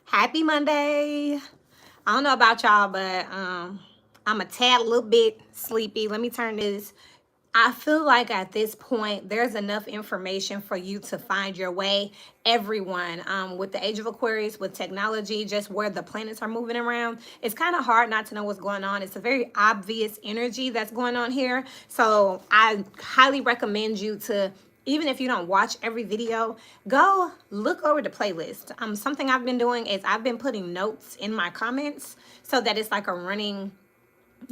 Happy Monday. I don't know about y'all, but I'm a tad little bit sleepy. Let me turn this. I feel like at this point, there's enough information for you to find your way. Everyone, with the age of Aquarius, with technology, just where the planets are moving around, it's kind of hard not to know what's going on. It's a very obvious energy that's going on here. So I highly recommend you to, even if you don't watch every video, go look over the playlist. Something I've been doing is I've been putting notes in my comments so that it's like a running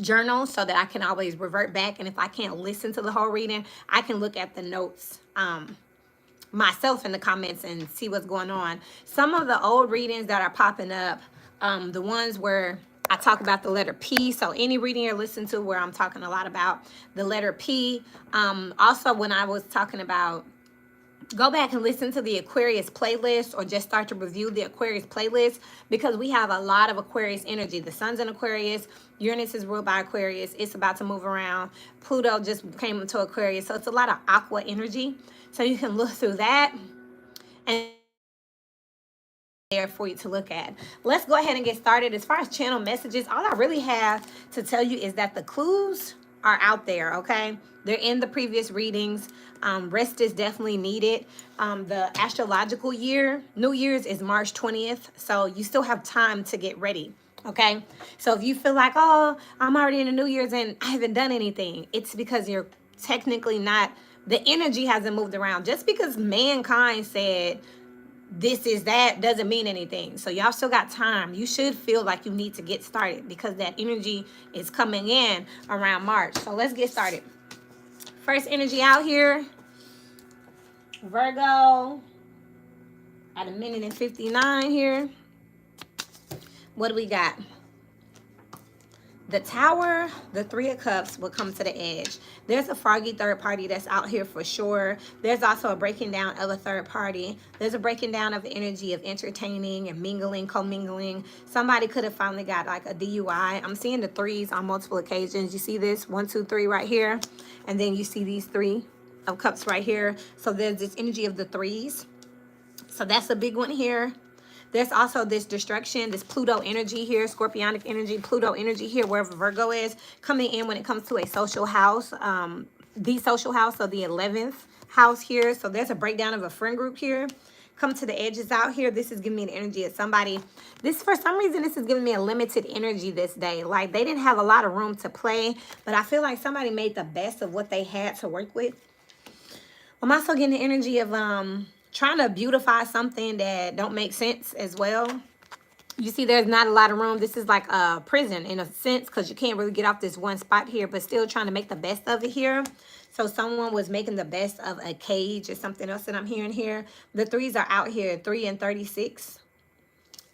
journal so that I can always revert back. And if I can't listen to the whole reading, I can look at the notes myself in the comments and see what's going on. Some of the old readings that are popping up, the ones where I talk about the letter P. So any reading you're listening to where I'm talking a lot about the letter P. Also, when I was talking about, go back and listen to the Aquarius playlist, or just start to review the Aquarius playlist, because we have a lot of Aquarius energy. The sun's in Aquarius. Uranus is ruled by Aquarius. It's about to move around. Pluto just came into Aquarius. So it's a lot of aqua energy. So you can look through that and there for you to look at. Let's go ahead and get started. As far as channel messages, all I really have to tell you is that the clues are out there, okay? They're in the previous readings. Rest is definitely needed. The astrological year, New Year's, is March 20th. So you still have time to get ready, okay? So if you feel like, oh, I'm already in the New Year's and I haven't done anything, it's because you're technically not, the energy hasn't moved around. Just because mankind said this is that doesn't mean anything. So y'all still got time. You should feel like you need to get started because that energy is coming in around March. So let's get started. First energy out here, Virgo, at 1:59 here. What do we got? The Tower, the Three of Cups will come to the edge. There's a froggy third party that's out here for sure. There's also a breaking down of a third party. There's a breaking down of the energy of entertaining and mingling, commingling. Somebody could have finally got like a DUI. I'm seeing the threes on multiple occasions. You see this 1, 2, 3 right here. And then you see these Three of Cups right here. So there's this energy of the threes. So that's a big one here. There's also this destruction, this Pluto energy here, Scorpionic energy, Pluto energy here, wherever Virgo is, coming in when it comes to a social house, the social house, so the 11th house here. So there's a breakdown of a friend group here. Come to the edges out here. This is giving me an energy of somebody. This, for some reason, this is giving me a limited energy this day. Like, they didn't have a lot of room to play, but I feel like somebody made the best of what they had to work with. I'm also getting the energy of trying to beautify something that don't make sense as well. You see there's not a lot of room. This is like a prison in a sense, because you can't really get off this one spot here, but still trying to make the best of it here. So someone was making the best of a cage or something else that I'm hearing here. The threes are out here, 3 and 36.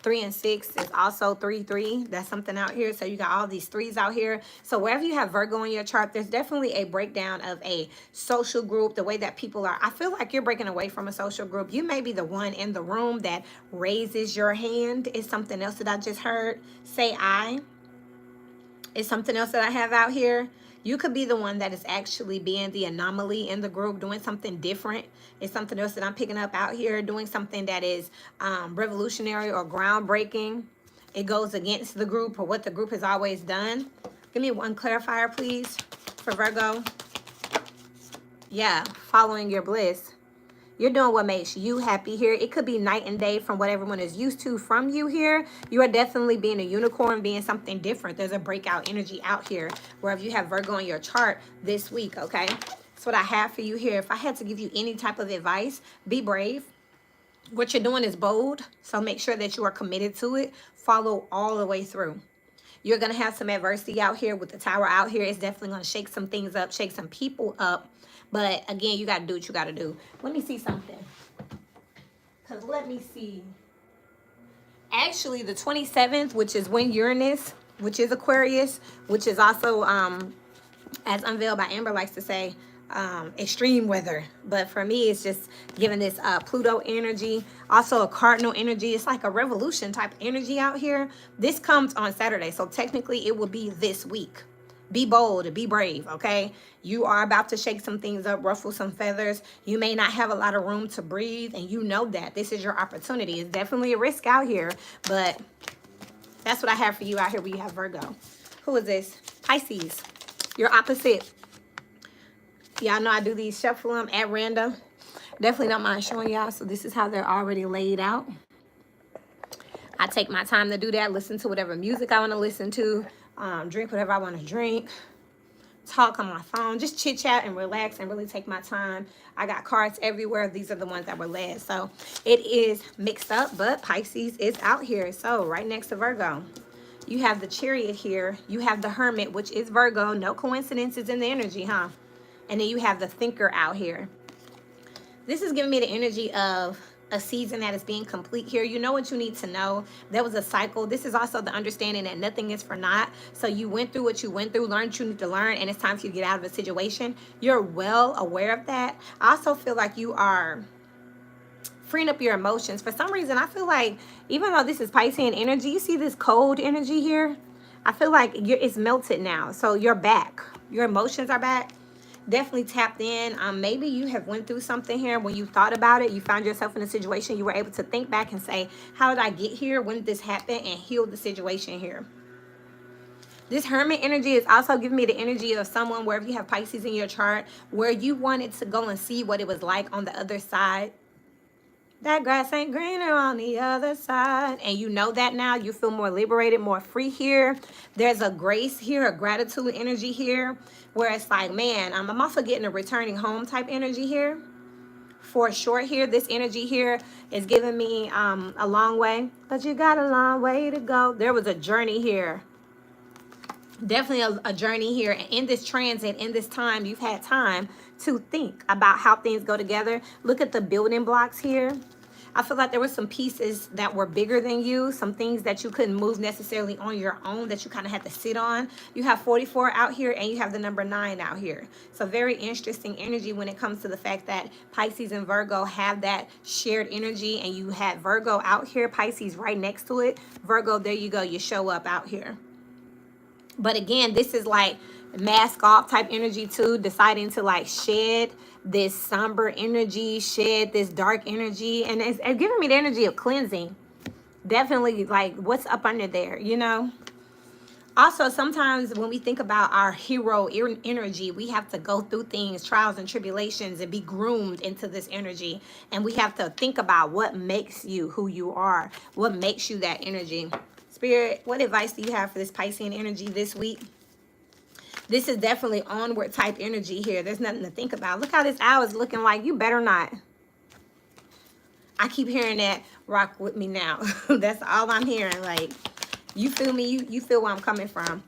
3 and 6 is also 3, 3. That's something out here. So you got all these threes out here. So wherever you have Virgo in your chart, there's definitely a breakdown of a social group, the way that people are. I feel like you're breaking away from a social group. You may be the one in the room that raises your hand. Is something else that I just heard. Say I. Is something else that I have out here. You could be the one that is actually being the anomaly in the group, doing something different. It's something else that I'm picking up out here, doing something that is revolutionary or groundbreaking. It goes against the group or what the group has always done. Give me one clarifier, please, for Virgo. Yeah, following your bliss. You're doing what makes you happy here. It could be night and day from what everyone is used to from you here. You are definitely being a unicorn, being something different. There's a breakout energy out here wherever you have Virgo in your chart this week, okay? That's what I have for you here. If I had to give you any type of advice, be brave. What you're doing is bold, so make sure that you are committed to it. Follow all the way through. You're going to have some adversity out here with the Tower out here. It's definitely going to shake some things up, shake some people up. But again, you got to do what you got to do. Let me see something. Because let me see. Actually, the 27th, which is when Uranus, which is Aquarius, which is also, as Unveiled by Amber likes to say, extreme weather. But for me, it's just giving this Pluto energy, also a cardinal energy. It's like a revolution type energy out here. This comes on Saturday, so technically it will be this week. Be bold, be brave, okay? You are about to shake some things up, ruffle some feathers. You may not have a lot of room to breathe, and you know that. This is your opportunity. It's definitely a risk out here, but that's what I have for you out here where you have Virgo. Who is this? Pisces. Your opposite. Y'all know I do these shuffle them at random. Definitely don't mind showing y'all. So this is how they're already laid out. I take my time to do that. Listen to whatever music I want to listen to. Drink whatever I want to drink. Talk on my phone. Just chit chat and relax and really take my time. I got cards everywhere. These are the ones that were led. So it is mixed up, but Pisces is out here. So right next to Virgo. You have the Chariot here. You have the Hermit, which is Virgo. No coincidences in the energy, huh? And then you have the Thinker out here. This is giving me the energy of a season that is being complete here. You know what you need to know. There was a cycle. This is also the understanding that nothing is for naught. So you went through what you went through, learned what you need to learn, and it's time for you to get out of a situation. You're well aware of that. I also feel like you are freeing up your emotions. For some reason, I feel like even though this is Piscean energy, you see this cold energy here? I feel like it's melted now. So you're back. Your emotions are back. Definitely tapped in. Maybe you have went through something here. When you thought about it, you found yourself in a situation, you were able to think back and say, how did I get here? When did this happen? And heal the situation here. This Hermit energy is also giving me the energy of someone, wherever you have Pisces in your chart, where you wanted to go and see what it was like on the other side. That grass ain't greener on the other side. And you know that now. You feel more liberated, more free here. There's a grace here, a gratitude energy here, where it's like, man, I'm also getting a returning home type energy here. For short here, this energy here is giving me a long way. But you got a long way to go. There was a journey here. Definitely a journey here. And in this transit, in this time, you've had time to think about how things go together. Look at the building blocks here. I feel like there were some pieces that were bigger than you, some things that you couldn't move necessarily on your own that you kind of had to sit on. You have 44 out here and you have the number 9 out here. So very interesting energy when it comes to the fact that Pisces and Virgo have that shared energy, and you had Virgo out here, Pisces right next to it. Virgo, there you go, you show up out here. But again, this is like mask off type energy too, deciding to like shed this somber energy, shed this dark energy, and it's giving me the energy of cleansing. Definitely like what's up under there, you know. Also, sometimes when we think about our hero energy, we have to go through things, trials and tribulations, and be groomed into this energy. And we have to think about what makes you who you are, what makes you that energy. Spirit, what advice do you have for this Piscean energy this week? This is definitely onward type energy here. There's nothing to think about. Look how this owl is looking like. You better not. I keep hearing that. Rock with me now. That's all I'm hearing. Like, you feel me? You feel where I'm coming from.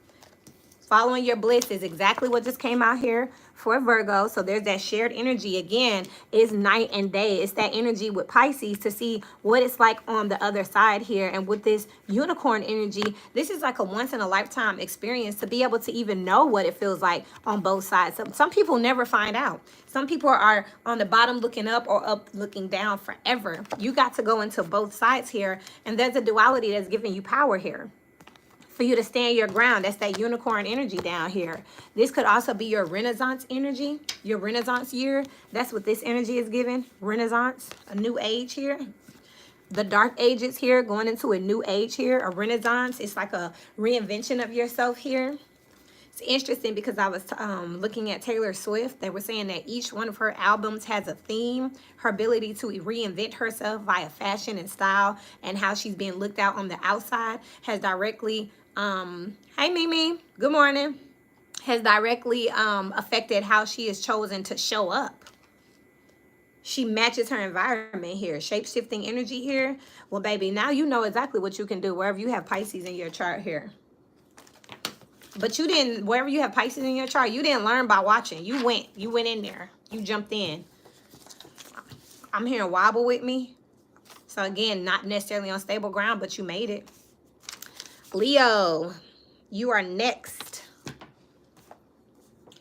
Following your bliss is exactly what just came out here for Virgo. So there's that shared energy. Again, it's night and day. It's that energy with Pisces to see what it's like on the other side here. And with this unicorn energy, this is like a once in a lifetime experience to be able to even know what it feels like on both sides. Some people never find out. Some people are on the bottom looking up or up looking down forever. You got to go into both sides here. And there's a duality that's giving you power here. For you to stand your ground. That's that unicorn energy down here. This could also be your Renaissance energy, your Renaissance year. That's what this energy is giving. Renaissance, a new age here. The dark ages here, going into a new age here. A Renaissance, it's like a reinvention of yourself here. It's interesting because I was looking at Taylor Swift. They were saying that each one of her albums has a theme. Her ability to reinvent herself via fashion and style, and how she's being looked at on the outside has directly, hey Mimi, good morning, has directly affected how she is chosen to show up. She matches her environment here. Shape-shifting energy here. Well, baby, now you know exactly what you can do wherever you have Pisces in your chart here. But you didn't, wherever you have Pisces in your chart, you didn't learn by watching. You went in there. You jumped in. I'm hearing wobble with me. So again, not necessarily on stable ground, but you made it. Leo, you are next.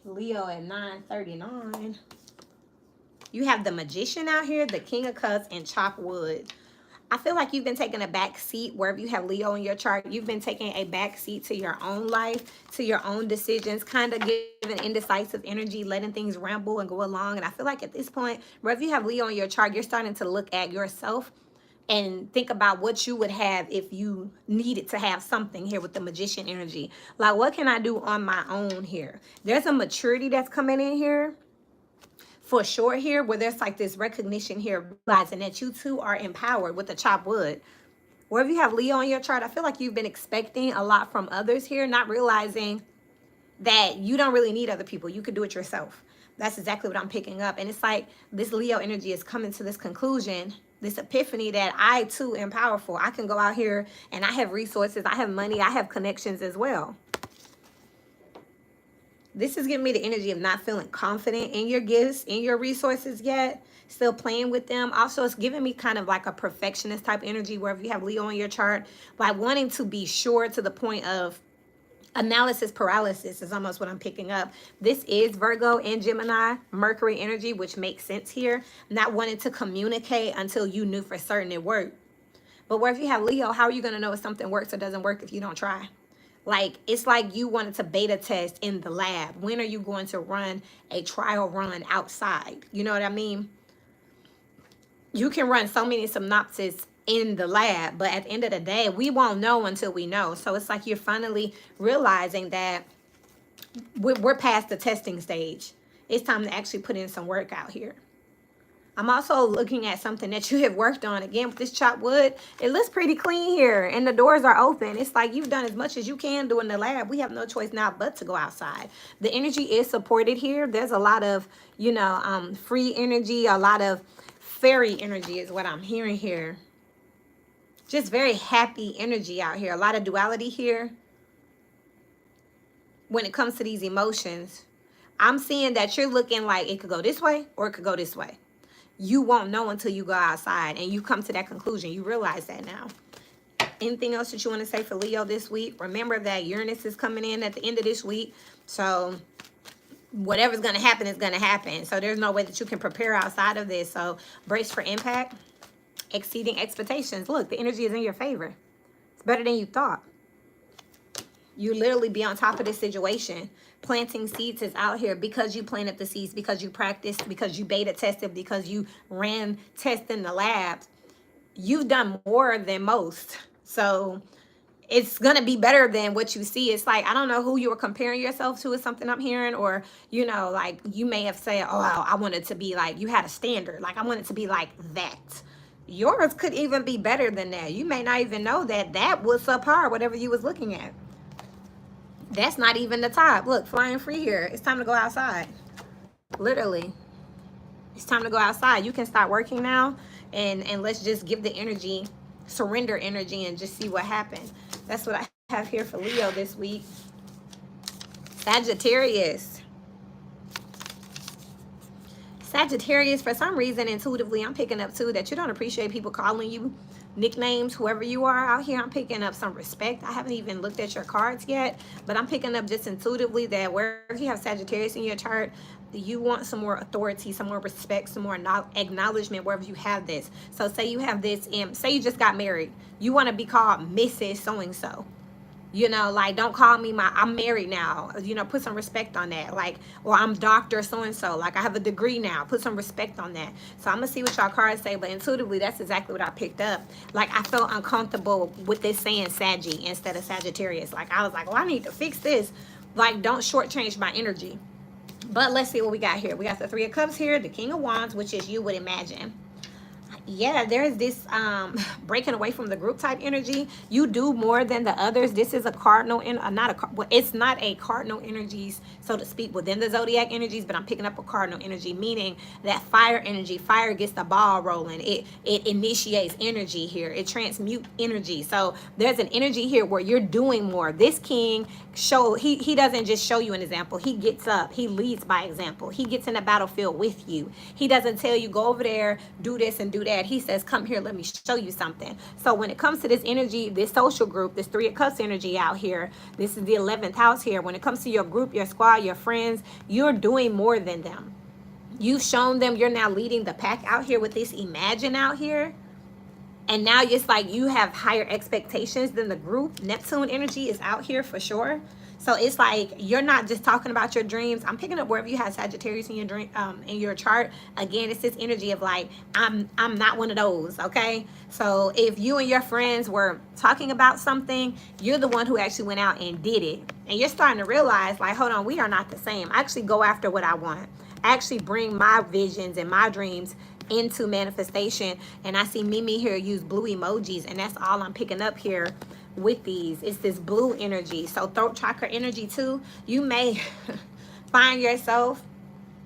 Leo at 9:39. You have the Magician out here, the King of Cups, and Chop Wood. I feel like you've been taking a back seat wherever you have Leo in your chart. You've been taking a back seat to your own life, to your own decisions, kind of giving indecisive energy, letting things ramble and go along. And I feel like at this point, wherever you have Leo in your chart, you're starting to look at yourself and think about what you would have if you needed to have something here with the magician energy. Like, what can I do on my own here? There's a maturity that's coming in here for sure here, where there's like this recognition here, realizing that you two are empowered with the chopped wood. Wherever you have Leo on your chart, I feel like you've been expecting a lot from others here, not realizing that you don't really need other people. You could do it yourself. That's exactly what I'm picking up. And it's like this Leo energy is coming to this conclusion, this epiphany that I too am powerful. I can go out here and I have resources, I have money, I have connections as well. This is giving me the energy of not feeling confident in your gifts, in your resources yet, still playing with them. Also, it's giving me kind of like a perfectionist type energy wherever you have Leo on your chart, like wanting to be sure to the point of analysis paralysis is almost what I'm picking up. This is Virgo and Gemini, Mercury energy, which makes sense here. Not wanting to communicate until you knew for certain it worked. But wherever you have Leo, how are you going to know if something works or doesn't work if you don't try? Like, it's like you wanted to beta test in the lab. When are you going to run a trial run outside? You know what I mean? You can run so many synopses in the lab, but at the end of the day, we won't know until we know. So it's like you're finally realizing that we're past the testing stage. It's time to actually put in some work out here. I'm also looking at something that you have worked on. Again, with this chopped wood, it looks pretty clean here, and the doors are open. It's like you've done as much as you can do in the lab. We have no choice now but to go outside. The energy is supported here. There's a lot of, free energy, a lot of fairy energy is what I'm hearing here. Just very happy energy out here. A lot of duality here when it comes to these emotions. I'm seeing that you're looking like it could go this way or it could go this way. You won't know until you go outside and you come to that conclusion. You realize that now. Anything else that you want to say for Leo this week? Remember that Uranus is coming in at the end of this week. So whatever's going to happen is going to happen. So there's no way that you can prepare outside of this. So brace for impact. Exceeding expectations. Look, the energy is in your favor. It's better than you thought. You literally be on top of this situation. Planting seeds is out here because you planted the seeds, because you practiced, because you beta tested, because you ran tests in the labs. You've done more than most. So it's going to be better than what you see. It's like, I don't know who you were comparing yourself to, is something I'm hearing. Or, like you may have said, oh, I want it to be like, you had a standard. Like, I want it to be like that. Yours could even be better than that. You may not even know that was subpar, whatever you was looking at. That's not even the top. Look, flying free here. It's time to go outside. Literally. It's time to go outside. You can start working now, and let's just give the energy, surrender energy, and just see what happens. That's what I have here for Leo this week. Sagittarius. Sagittarius, for some reason, intuitively, I'm picking up too that you don't appreciate people calling you nicknames, whoever you are out here. I'm picking up some respect. I haven't even looked at your cards yet, but I'm picking up just intuitively that wherever you have Sagittarius in your chart, you want some more authority, some more respect, some more acknowledgement wherever you have this. So say you have this, say you just got married. You want to be called Mrs. So-and-so. Like, don't call me I'm married now. Put some respect on that. Like, or I'm Dr. So-and-so. Like, I have a degree now. Put some respect on that. So I'm going to see what y'all cards say. But intuitively, that's exactly what I picked up. Like, I felt uncomfortable with this saying Saggy instead of Sagittarius. Like, I was like, well, I need to fix this. Like, don't shortchange my energy. But let's see what we got here. We got the Three of Cups here. The King of Wands, which is you would imagine. Yeah, there's this breaking away from the group type energy. You do more than the others. This is a cardinal, it's not a cardinal energies, so to speak, within the zodiac energies, but I'm picking up a cardinal energy, meaning that fire energy. Fire gets the ball rolling. It initiates energy here. It transmutes energy. So there's an energy here where you're doing more. This king he doesn't just show you an example. He gets up. He leads by example. He gets in the battlefield with you. He doesn't tell you go over there, do this and do that. He says, come here, let me show you something. So when it comes to this energy, this social group, this Three of Cups energy out here, this is the 11th house here. When it comes to your group, your squad, your friends, you're doing more than them. You've shown them you're now leading the pack out here with this Imagine out here. And now it's like you have higher expectations than the group. Neptune energy is out here for sure. So it's like you're not just talking about your dreams. I'm picking up wherever you have Sagittarius in your dream, in your chart. Again, it's this energy of like I'm not one of those. Okay, so if you and your friends were talking about something, you're the one who actually went out and did it, and you're starting to realize like, hold on, we are not the same. I actually go after what I want. I actually bring my visions and my dreams into manifestation. And I see Mimi here use blue emojis, and that's all I'm picking up here with these. It's this blue energy. So throat chakra energy too. You may find yourself,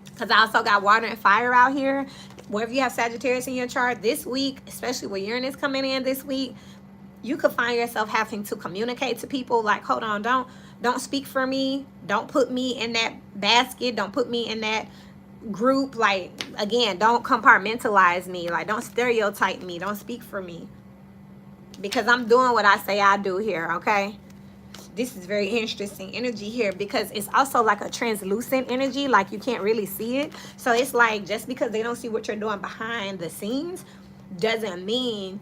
because I also got water and fire out here, wherever you have Sagittarius in your chart this week, especially with Uranus coming in this week, you could find yourself having to communicate to people like, hold on, don't speak for me, don't put me in that basket, don't put me in that group. Like, again, don't compartmentalize me, like don't stereotype me, don't speak for me, because I'm doing what I say I do here. Okay, this is very interesting energy here, because it's also like a translucent energy, like you can't really see it. So it's like just because they don't see what you're doing behind the scenes doesn't mean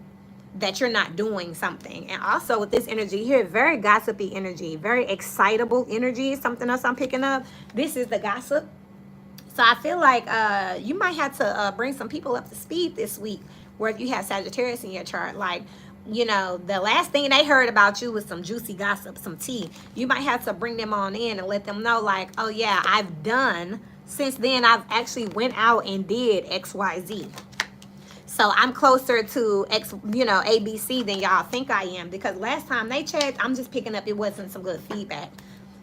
that you're not doing something. And also with this energy here, very gossipy energy, very excitable energy. Something else I'm picking up, this is the gossip. So I feel like you might have to bring some people up to speed this week, where if you have Sagittarius in your chart, like, you know, the last thing they heard about you was some juicy gossip, some tea. You might have to bring them on in and let them know like, oh yeah, I've done, since then I've actually went out and did XYZ. So I'm closer to X, you know, ABC than y'all think I am, because last time they checked, I'm just picking up it wasn't some good feedback.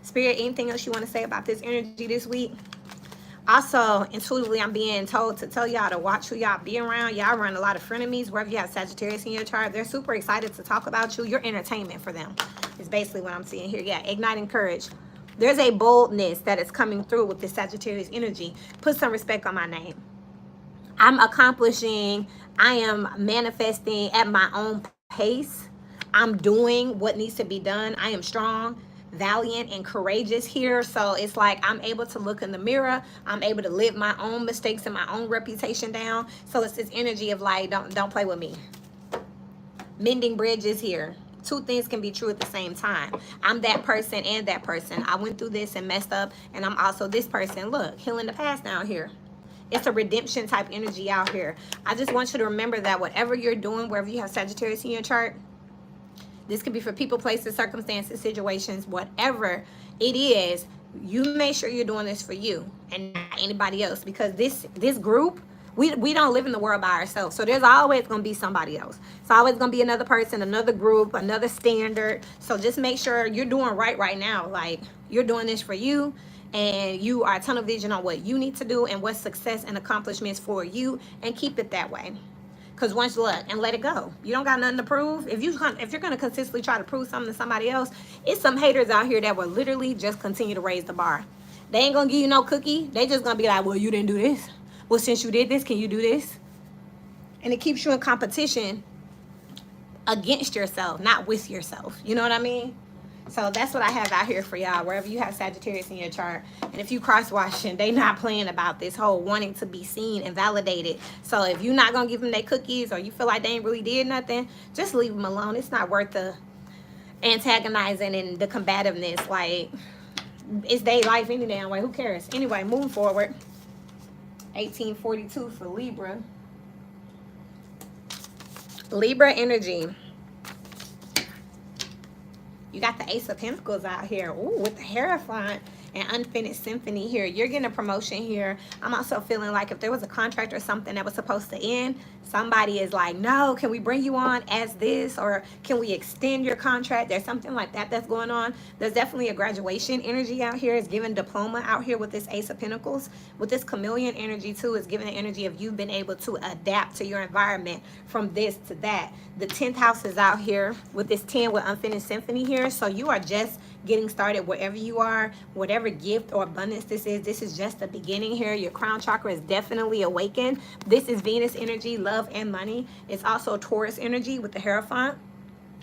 Spirit, anything else you want to say about this energy this week? Also, intuitively, I'm being told to tell y'all to watch who y'all be around. Y'all run a lot of frenemies. Wherever you have Sagittarius in your chart, they're super excited to talk about you. You're entertainment for them. It's basically what I'm seeing here. Yeah, igniting courage. There's a boldness that is coming through with this Sagittarius energy. Put some respect on my name. I'm accomplishing, I am manifesting at my own pace. I'm doing what needs to be done. I am strong, valiant, and courageous here. So it's like I'm able to look in the mirror. I'm able to live my own mistakes and my own reputation down. So it's this energy of like, don't play with me. Mending bridges here. Two things can be true at the same time. I'm that person and that person. I went through this and messed up, and I'm also this person. Look, healing the past down here. It's a redemption type energy out here. I just want you to remember that whatever you're doing, wherever you have Sagittarius in your chart, this could be for people, places, circumstances, situations, whatever it is, you make sure you're doing this for you and not anybody else, because this group, we don't live in the world by ourselves. So there's always going to be somebody else. It's always going to be another person, another group, another standard. So just make sure you're doing right now. Like, you're doing this for you, and you are tunnel vision on what you need to do and what success and accomplishments for you, and keep it that way. Because once you look and let it go, you don't got nothing to prove. If you're going to consistently try to prove something to somebody else, it's some haters out here that will literally just continue to raise the bar. They ain't going to give you no cookie. They just going to be like, well, you didn't do this. Well, since you did this, can you do this? And it keeps you in competition against yourself, not with yourself. You know what I mean? So that's what I have out here for y'all, wherever you have Sagittarius in your chart. And if you cross-watching, they not playing about this whole wanting to be seen and validated. So if you're not going to give them their cookies, or you feel like they ain't really did nothing, just leave them alone. It's not worth the antagonizing and the combativeness. Like, it's their life any damn way. Who cares? Anyway, moving forward. 1842 for Libra. Libra energy. You got the Ace of Pentacles out here. Ooh, with the Hierophant and Unfinished Symphony here. You're getting a promotion here. I'm also feeling like if there was a contract or something that was supposed to end, somebody is like, no, can we bring you on as this? Or can we extend your contract? There's something like that that's going on. There's definitely a graduation energy out here. It's giving diploma out here with this Ace of Pentacles. With this chameleon energy too, it's giving the energy of you've been able to adapt to your environment from this to that. The 10th house is out here with this 10 with Unfinished Symphony here. So you are just getting started wherever you are, whatever gift or abundance this is just the beginning here. Your crown chakra is definitely awakened. This is Venus energy, love and money. It's also Taurus energy with the Hierophant,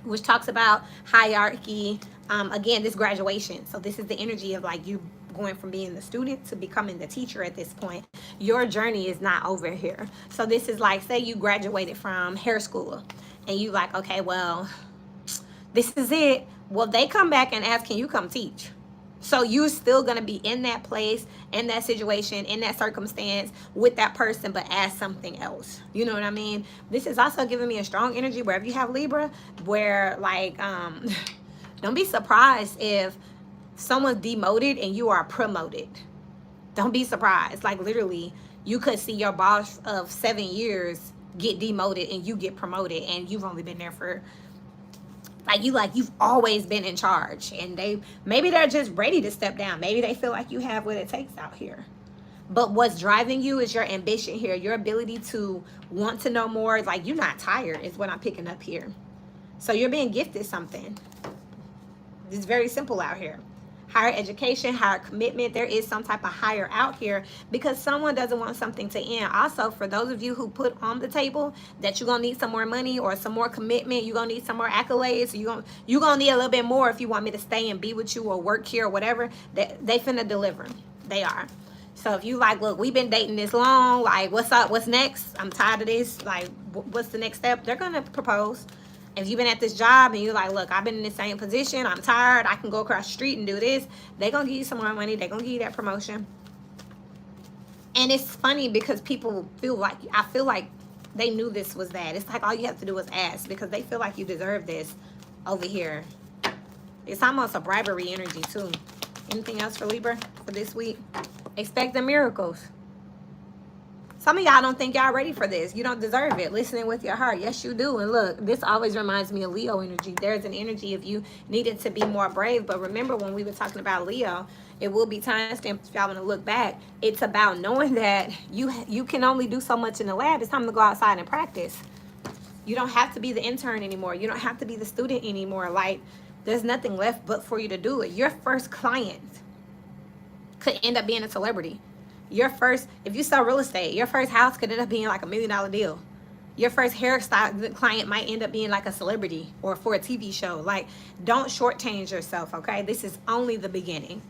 which talks about hierarchy. Again, this graduation. So this is the energy of like you going from being the student to becoming the teacher at this point. Your journey is not over here. So this is like, say you graduated from hair school, and you like, okay, well, this is it. Well, they come back and ask, can you come teach? So you're still going to be in that place, in that situation, in that circumstance with that person, but as something else. You know what I mean? This is also giving me a strong energy wherever you have Libra, where like, don't be surprised if someone's demoted and you are promoted. Don't be surprised. Like literally, you could see your boss of 7 years get demoted and you get promoted, and you've only been there for you've always been in charge, and they're just ready to step down. Maybe they feel like you have what it takes out here. But what's driving you is your ambition here, your ability to want to know more. Like you're not tired is what I'm picking up here. So you're being gifted something. It's very simple out here. Higher education, higher commitment. There is some type of higher out here because someone doesn't want something to end. Also, for those of you who put on the table that you're going to need some more money or some more commitment, you're going to need some more accolades, you're going to need a little bit more if you want me to stay and be with you or work here or whatever, they finna deliver. They are. So if you like, look, we've been dating this long, like, what's up? What's next? I'm tired of this. Like, what's the next step? They're going to propose. If you've been at this job and you're like, look, I've been in the same position, I'm tired, I can go across the street and do this, they're going to give you some more money, they're going to give you that promotion. And it's funny because people I feel like they knew this was that. It's like all you have to do is ask because they feel like you deserve this over here. It's almost a bribery energy too. Anything else for Libra for this week? Expect the miracles. Some of y'all don't think y'all ready for this. You don't deserve it. Listening with your heart. Yes, you do. And look, this always reminds me of Leo energy. There's an energy if you needed to be more brave. But remember when we were talking about Leo, it will be timestamped if y'all want to look back. It's about knowing that you can only do so much in the lab. It's time to go outside and practice. You don't have to be the intern anymore. You don't have to be the student anymore. Like, there's nothing left but for you to do it. Your first client could end up being a celebrity. If you sell real estate, your first house could end up being like $1 million deal. Your first hairstyle client might end up being like a celebrity or for a TV show. Like, don't shortchange yourself, okay? This is only the beginning.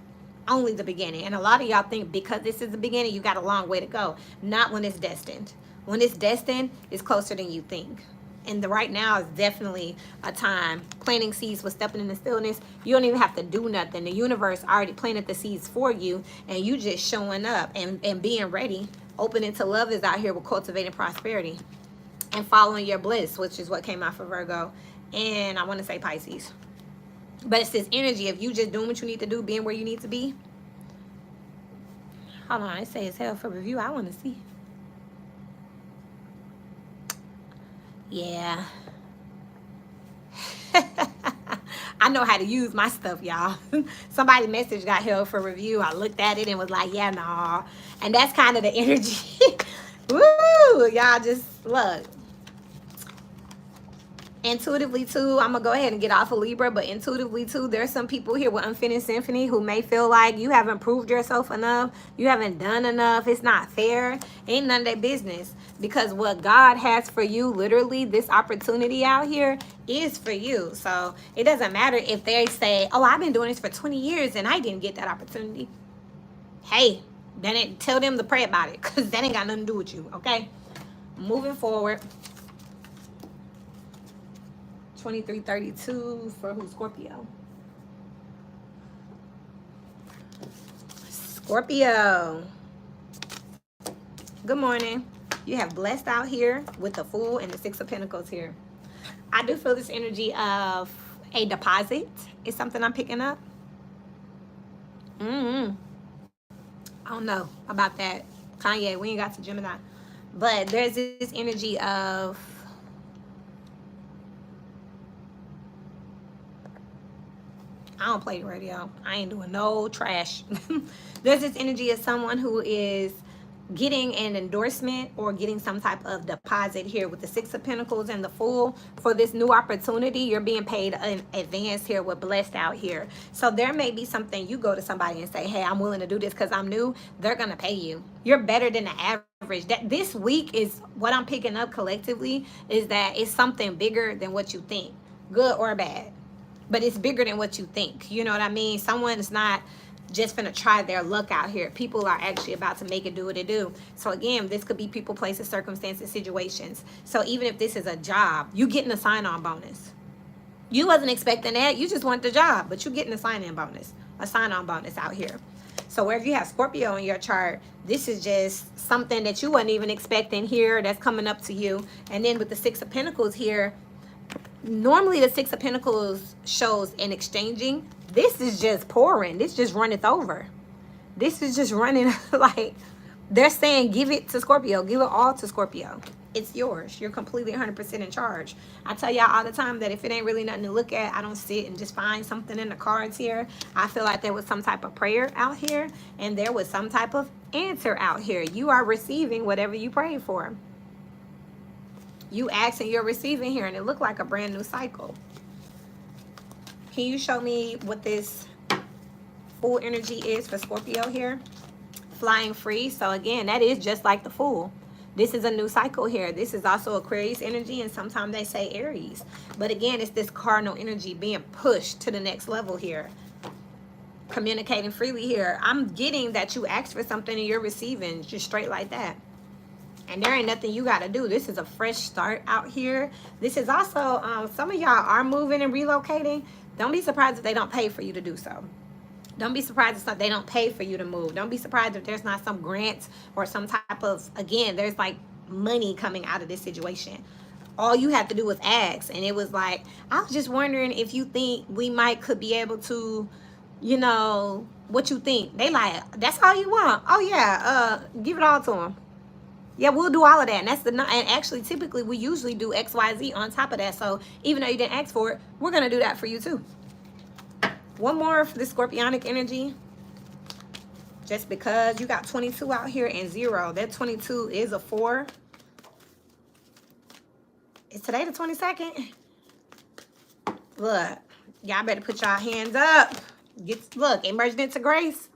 Only the beginning. And a lot of y'all think because this is the beginning, you got a long way to go. Not when it's destined. When it's destined, it's closer than you think. And right now is definitely a time. Planting seeds with stepping in the stillness. You don't even have to do nothing. The universe already planted the seeds for you. And you just showing up and being ready. Opening to love is out here with cultivating prosperity. And following your bliss, which is what came out for Virgo. And I want to say Pisces. But it's this energy of you just doing what you need to do, being where you need to be. Hold on, it says hell for review. I want to see. Yeah. I know how to use my stuff, y'all. Somebody message got held for review. I looked at it and was like, yeah, nah. And that's kind of the energy. Woo! Y'all just look. Intuitively too, I'm gonna go ahead and get off of Libra, but intuitively too, there's some people here with unfinished symphony who may feel like you haven't proved yourself enough, you haven't done enough, it's not fair. Ain't none of their business, because what God has for you, literally this opportunity out here is for you. So it doesn't matter if they say, oh, I've been doing this for 20 years and I didn't get that opportunity. Hey, then tell them to pray about it, because that ain't got nothing to do with you. Okay, moving forward. 2332 for who? Scorpio. Scorpio. Good morning. You have blessed out here with the Fool and the Six of Pentacles here. I do feel this energy of a deposit is something I'm picking up. I don't know about that. Kanye, we ain't got to Gemini. But there's this energy of I don't play radio. I ain't doing no trash. There's this energy of someone who is getting an endorsement or getting some type of deposit here with the Six of Pentacles and the Fool for this new opportunity. You're being paid in advance here with blessed out here. So there may be something you go to somebody and say, hey, I'm willing to do this because I'm new. They're going to pay you. You're better than the average. That this week is what I'm picking up collectively is that it's something bigger than what you think, good or bad. But it's bigger than what you think. You know what I mean? Someone's not just finna try their luck out here. People are actually about to make it do what it do. So again, this could be people, places, circumstances, situations. So even if this is a job, you getting a sign-on bonus. You wasn't expecting that. You just want the job, but you getting a sign-in bonus, a sign-on bonus out here. So wherever you have Scorpio in your chart, this is just something that you wasn't even expecting here that's coming up to you. And then with the Six of Pentacles here, normally the Six of Pentacles shows an exchanging. This is just pouring. This just runneth over. This is just running like they're saying, give it to Scorpio. Give it all to Scorpio. It's yours. You're completely 100% in charge. I tell y'all all the time that if it ain't really nothing to look at, I don't sit and just find something in the cards here. I feel like there was some type of prayer out here, and there was some type of answer out here. You are receiving whatever you prayed for. You ask and you're receiving here, and it looked like a brand new cycle. Can you show me what this Fool energy is for Scorpio here? Flying free. So again, that is just like the Fool. This is a new cycle here. This is also Aquarius energy, and sometimes they say Aries. But again, it's this cardinal energy being pushed to the next level here. Communicating freely here. I'm getting that you asked for something and you're receiving just straight like that. And there ain't nothing you got to do. This is a fresh start out here. This is also, some of y'all are moving and relocating. Don't be surprised if they don't pay for you to do so. Don't be surprised if they don't pay for you to move. Don't be surprised if there's not some grants or some type of, again, there's like money coming out of this situation. All you have to do is ask. And it was like, I was just wondering if you think we could be able to, you know, what you think. They like, that's all you want. Oh yeah, give it all to them. Yeah, we'll do all of that. And that's and actually typically we usually do XYZ on top of that. So even though you didn't ask for it, we're gonna do that for you too. One more for the Scorpionic energy. Just because you got 22 out here and 0. That 22 is a 4. Is today the 22nd? Look, y'all better put y'all hands up. Look, emerging into grace.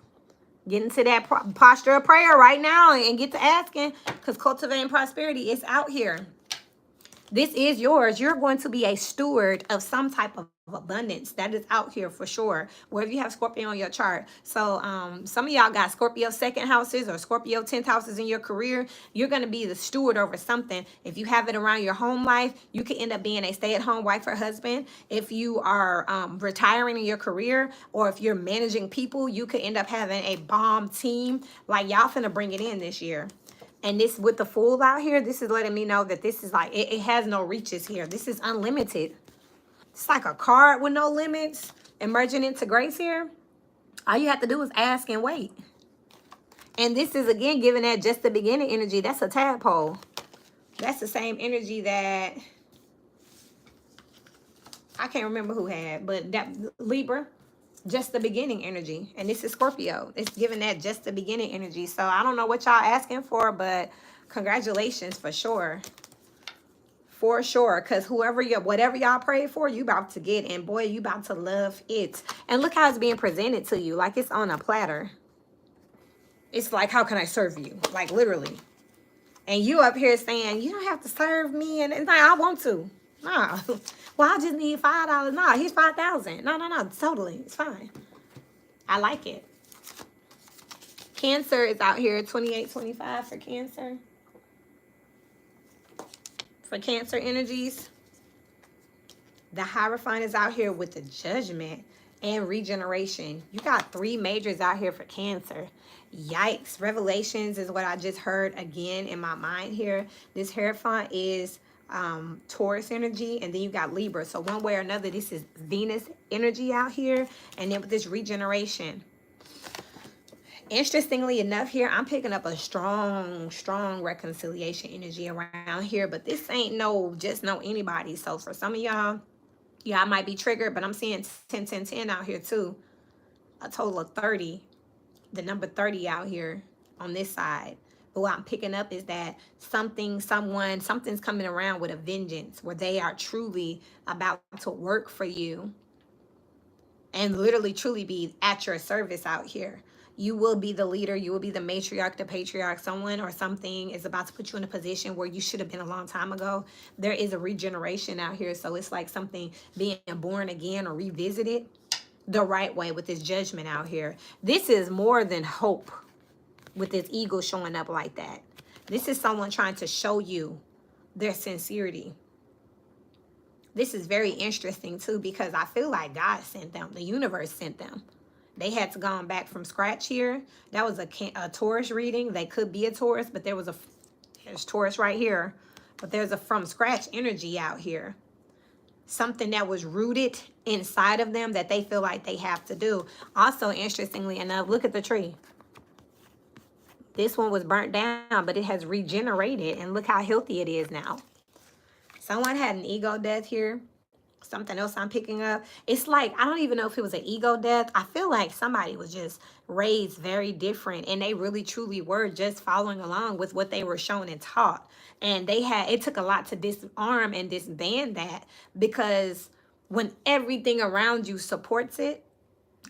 Get into that posture of prayer right now and get to asking, because cultivating prosperity is out here. This is yours. You're going to be a steward of some type of abundance that is out here for sure, wherever you have Scorpio on your chart. So some of y'all got Scorpio second houses or Scorpio 10th houses in your career. You're going to be the steward over something. If you have it around your home life, you could end up being a stay-at-home wife or husband. If you are retiring in your career, or if you're managing people, you could end up having a bomb team. Like, y'all finna bring it in this year. And this with the Fool out here, this is letting me know that this is like, it has no reaches here. This is unlimited. It's like a card with no limits. Emerging into grace here. All you have to do is ask and wait. And this is, again, giving that just the beginning energy. That's a tadpole. That's the same energy that I can't remember who had, but that Libra. Just the beginning energy. And this is Scorpio. It's giving that just the beginning energy. So I don't know what y'all asking for, but congratulations for sure. For sure. Because whatever y'all prayed for, you about to get. And boy, you about to love it. And look how it's being presented to you. Like it's on a platter. It's like, how can I serve you? Like literally. And you up here saying, you don't have to serve me. And it's like, I want to. Nah. Well, I just need $5. Nah, here's $5,000. No. Totally. It's fine. I like it. Cancer is out here. 2825 for Cancer. For Cancer energies. The Hierophant is out here with the Judgment and regeneration. You got 3 majors out here for Cancer. Yikes. Revelations is what I just heard again in my mind here. This Hierophant is Taurus energy, and then you got Libra. So one way or another, this is Venus energy out here. And then with this regeneration, interestingly enough here, I'm picking up a strong reconciliation energy around here. But this ain't just anybody. So for some of y'all might be triggered, but I'm seeing 10 out here too. A total of 30. The number 30 out here on this side. But what I'm picking up is that something's coming around with a vengeance, where they are truly about to work for you and literally truly be at your service out here. You will be the leader. You will be the matriarch, the patriarch. Someone or something is about to put you in a position where you should have been a long time ago. There is a regeneration out here. So it's like something being born again or revisited. the right way with this judgment out here. This is more than hope with this eagle showing up like that. This is someone trying to show you their sincerity. This is very interesting too, because I feel like God sent them. The universe sent them. They had to go back from scratch here. That was a Taurus reading. They could be a Taurus, but there's Taurus right here. But there's a from scratch energy out here. Something that was rooted inside of them that they feel like they have to do. Also, interestingly enough, look at the tree. This one was burnt down, but it has regenerated. And look how healthy it is now. Someone had an ego death here. Something else I'm picking up. It's like, I don't even know if it was an ego death. I feel like somebody was just raised very different. And they really, truly were just following along with what they were shown and taught. And it took a lot to disarm and disband that. Because when everything around you supports it,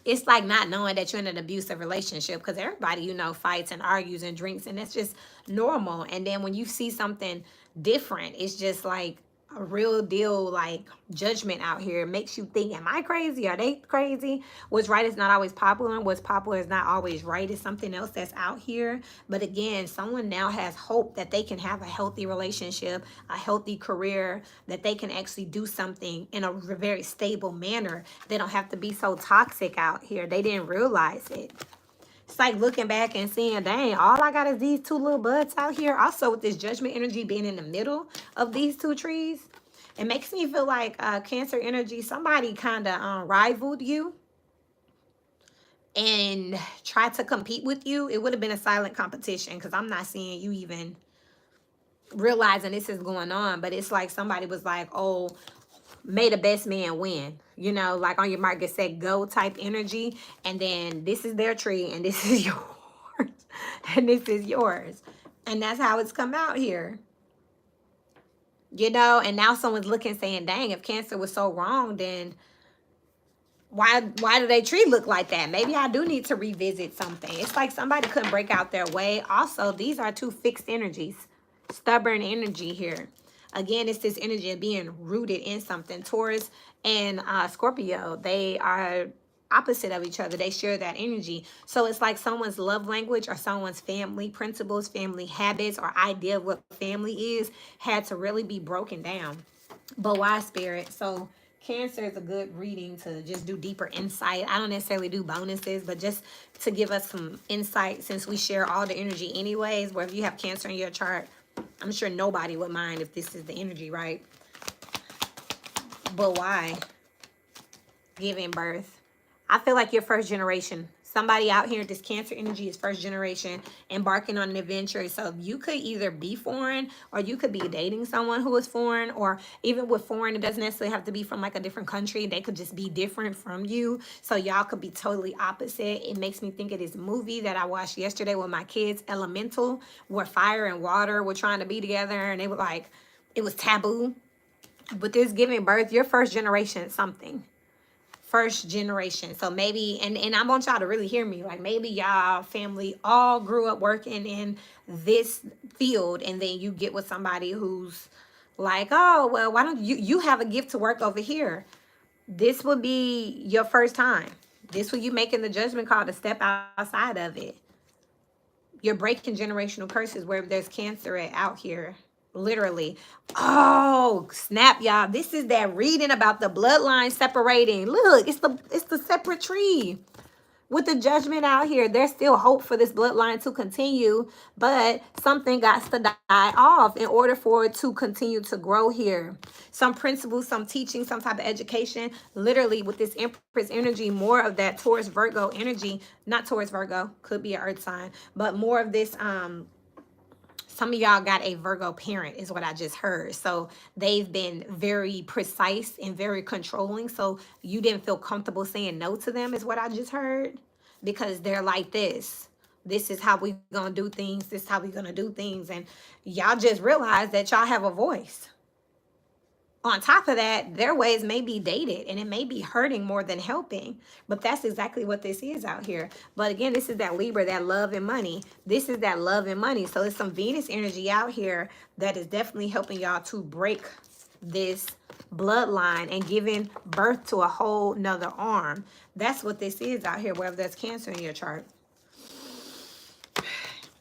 it's like not knowing that you're in an abusive relationship, because everybody, fights and argues and drinks, and that's just normal. And then when you see something different, it's just like a real deal, like judgment out here. It makes you think, am I crazy? Are they crazy? What's right is not always popular, and what's popular is not always right. It's something else that's out here. But again, someone now has hope that they can have a healthy relationship, a healthy career, that they can actually do something in a very stable manner. They don't have to be so toxic out here. They didn't realize it. It's like looking back and seeing, dang, all I got is these two little buds out here. Also, with this judgment energy being in the middle of these two trees, it makes me feel like Cancer energy, somebody kind of rivaled you and tried to compete with you. It would have been a silent competition, because I'm not seeing you even realizing this is going on. But it's like somebody was like, oh, may the best man win, like on your mark, get set, go type energy. And then this is their tree and this is yours. And this is yours. And that's how it's come out here. And now someone's looking saying, dang, if Cancer was so wrong, then why do they tree look like that? Maybe I do need to revisit something. It's like somebody couldn't break out their way. Also, these are two fixed energies. Stubborn energy here. Again, it's this energy of being rooted in something. Taurus and Scorpio, they are opposite of each other. They share that energy. So it's like someone's love language or someone's family principles, family habits, or idea of what family is had to really be broken down. But why, Spirit? So Cancer is a good reading to just do deeper insight. I don't necessarily do bonuses, but just to give us some insight, since we share all the energy anyways, where if you have Cancer in your chart, I'm sure nobody would mind if this is the energy, right? But why? Giving birth. I feel like you're first generation. Somebody out here, this Cancer energy is first generation, embarking on an adventure. So you could either be foreign, or you could be dating someone who is foreign, or even with foreign, it doesn't necessarily have to be from like a different country. They could just be different from you. So y'all could be totally opposite. It makes me think of this movie that I watched yesterday with my kids, Elemental, where fire and water were trying to be together, and they were like, it was taboo. But this giving birth, you're first generation something. First generation. So maybe, and I want y'all to really hear me, like maybe y'all family all grew up working in this field, and then you get with somebody who's like, oh, well, why don't you have a gift to work over here? This would be your first time. This would you making the judgment call to step outside of it. You're breaking generational curses where there's Cancer out here. Literally. Oh, snap, y'all. This is that reading about the bloodline separating. Look, it's the separate tree. With the judgment out here, there's still hope for this bloodline to continue, but something got to die off in order for it to continue to grow here. Some principles, some teaching, some type of education. Literally, with this Empress energy, more of that Taurus Virgo energy. Not Taurus Virgo, could be an earth sign, but more of this some of y'all got a Virgo parent is what I just heard. So they've been very precise and very controlling. So you didn't feel comfortable saying no to them is what I just heard. Because they're like this. This is how we gonna do things. This is how we gonna do things. And y'all just realize that y'all have a voice. On top of that, their ways may be dated and it may be hurting more than helping. But that's exactly what this is out here. But again, this is that Libra, that love and money. This is that love and money. So there's some Venus energy out here that is definitely helping y'all to break this bloodline and giving birth to a whole nother arm. That's what this is out here, wherever there's Cancer in your chart.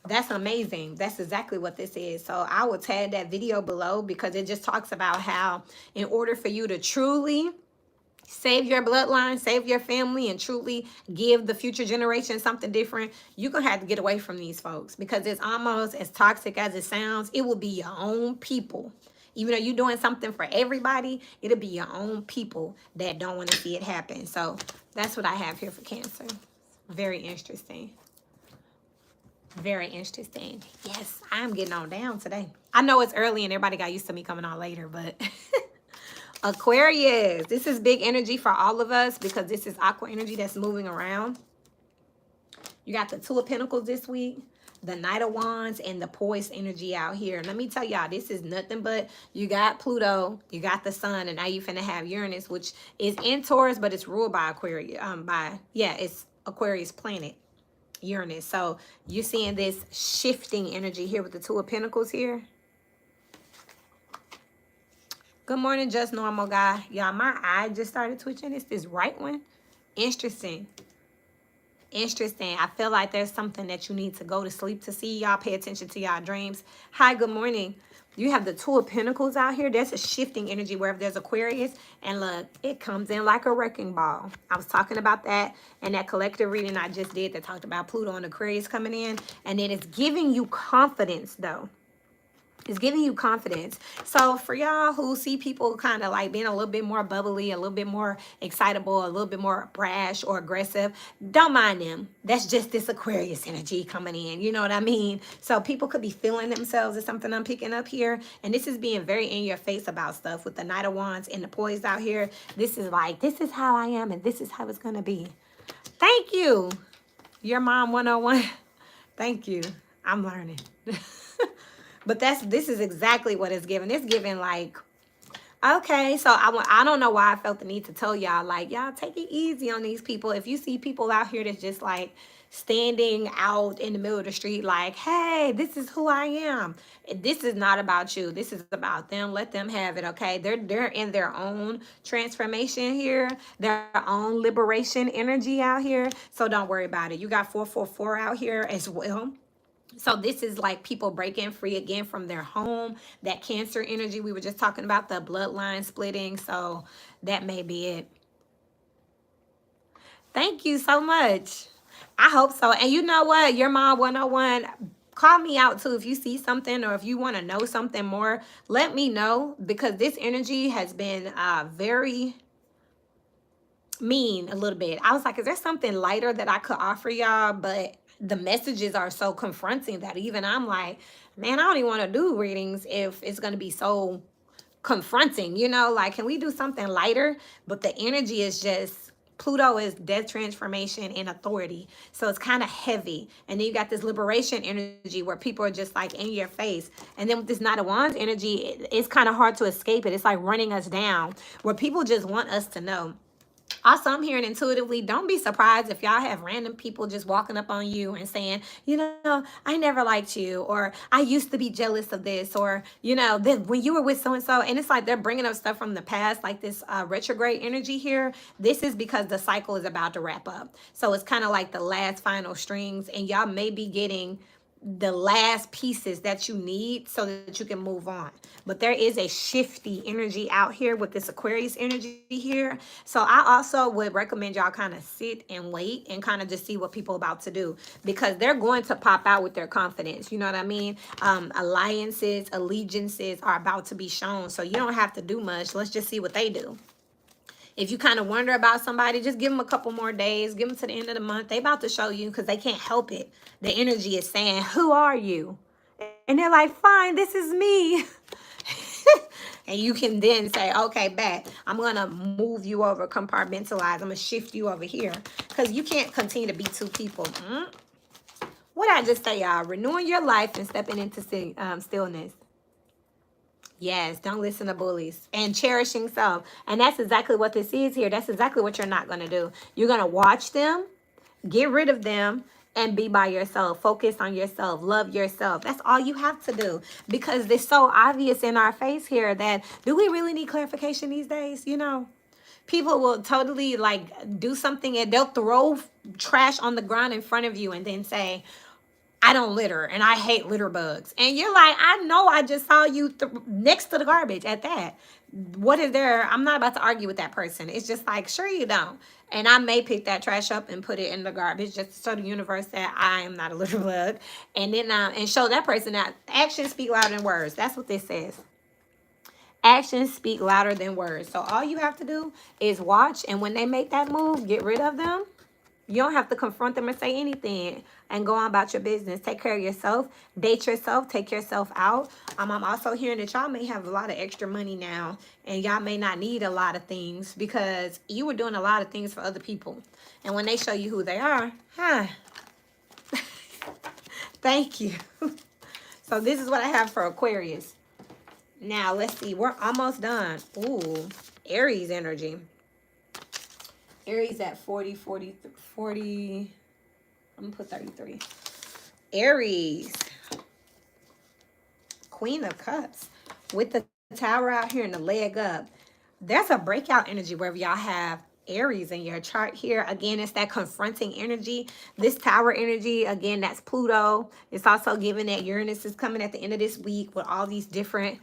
That's amazing. That's exactly what this is. So I will tag that video below because it just talks about how in order for you to truly save your bloodline, save your family, and truly give the future generation something different, you're going to have to get away from these folks because it's almost as toxic as it sounds. It will be your own people. Even though you're doing something for everybody, it'll be your own people that don't want to see it happen. So that's what I have here for Cancer. Very interesting. Very interesting. Yes, I'm getting on down today. I know it's early and everybody got used to me coming on later, but Aquarius, this is big energy for all of us because this is aqua energy that's moving around. You got the Two of Pentacles this week, the Knight of Wands, and the poised energy out here. Let me tell y'all, this is nothing but you got Pluto, you got the sun, and now you finna have Uranus, which is in Taurus, but it's ruled by Aquarius. It's Aquarius planet. Uranus. So you're seeing this shifting energy here with the Two of Pentacles here. Good morning, Just Normal Guy. Y'all, my eye just started twitching. It's this right one. Interesting. Interesting. I feel like there's something that you need to go to sleep to see. Y'all pay attention to y'all dreams. Hi, good morning. You have the Two of Pentacles out here. There's a shifting energy wherever there's Aquarius. And look, it comes in like a wrecking ball. I was talking about that in that collective reading I just did that talked about Pluto and Aquarius coming in. And then it's giving you confidence, though. It's giving you confidence. So for y'all who see people kind of like being a little bit more bubbly, a little bit more excitable, a little bit more brash or aggressive, don't mind them. That's just this Aquarius energy coming in. You know what I mean? So people could be feeling themselves is something I'm picking up here. And this is being very in your face about stuff with the Knight of Wands and the poised out here. This is like, this is how I am and this is how it's going to be. Thank you. Your mom 101. Thank you. I'm learning. But this is exactly what it's giving. It's giving like, okay, so I don't know why I felt the need to tell y'all, like, y'all take it easy on these people. If you see people out here that's just like standing out in the middle of the street like, hey, this is who I am. This is not about you. This is about them. Let them have it, okay? They're in their own transformation here, their own liberation energy out here. So don't worry about it. You got 444 out here as well. So this is like people breaking free again from their home, that Cancer energy. We were just talking about the bloodline splitting. So that may be it. Thank you so much. I hope so. And you know what? Your mom 101, call me out too if you see something or if you want to know something more. Let me know because this energy has been very mean a little bit. I was like, is there something lighter that I could offer y'all? But the messages are so confronting that even I'm like, man, I don't even want to do readings if it's going to be so confronting, you know, like, can we do something lighter? But the energy is just, Pluto is death, transformation, and authority. So it's kind of heavy. And then you got this liberation energy where people are just like in your face. And then with this Knight of Wands energy, it's kind of hard to escape it. It's like running us down where people just want us to know. Also, I'm hearing intuitively, don't be surprised if y'all have random people just walking up on you and saying, you know, I never liked you, or I used to be jealous of this, or, you know, when you were with so-and-so, and it's like they're bringing up stuff from the past, like this retrograde energy here. This is because the cycle is about to wrap up. So it's kind of like the last final strings, and y'all may be getting the last pieces that you need so that you can move on. But there is a shifty energy out here with this Aquarius energy here. So I also would recommend y'all kind of sit and wait and kind of just see what people are about to do, because they're going to pop out with their confidence. You know what I mean? Alliances, allegiances are about to be shown. So you don't have to do much. Let's just see what they do. If you kind of wonder about somebody, just give them a couple more days. Give them to the end of the month. They about to show you because they can't help it. The energy is saying, who are you? And they're like, fine, this is me. And you can then say, okay, bet. I'm going to move you over, compartmentalize. I'm going to shift you over here. Because you can't continue to be two people. What did I just say, y'all? Renewing your life and stepping into stillness. Yes, don't listen to bullies. And cherishing self. And that's exactly what this is here. That's exactly what you're not going to do. You're going to watch them, get rid of them, and be by yourself. Focus on yourself. Love yourself. That's all you have to do, because it's so obvious in our face here that do we really need clarification these days? You know, people will totally like do something and they'll throw trash on the ground in front of you and then say, I don't litter and I hate litter bugs. And you're like, I know, I just saw you next to the garbage at that. What is there? I'm not about to argue with that person. It's just like, sure you don't. And I may pick that trash up and put it in the garbage just to show the universe that I am not a litter bug. And then and show that person that actions speak louder than words. That's what this says. Actions speak louder than words. So all you have to do is watch, and when they make that move, get rid of them. You don't have to confront them or say anything, and go on about your business. Take care of yourself. Date yourself. Take yourself out. I'm also hearing that y'all may have a lot of extra money now, and y'all may not need a lot of things because you were doing a lot of things for other people. And when they show you who they are, thank you. So this is what I have for Aquarius. Now, let's see. We're almost done. Ooh, Aries energy. Aries at 40. I'm going to put 33. Aries. Queen of Cups. With the Tower out here and the leg up. There's a breakout energy wherever y'all have Aries in your chart here. Again, it's that confronting energy. This Tower energy, again, that's Pluto. It's also given that Uranus is coming at the end of this week with all these different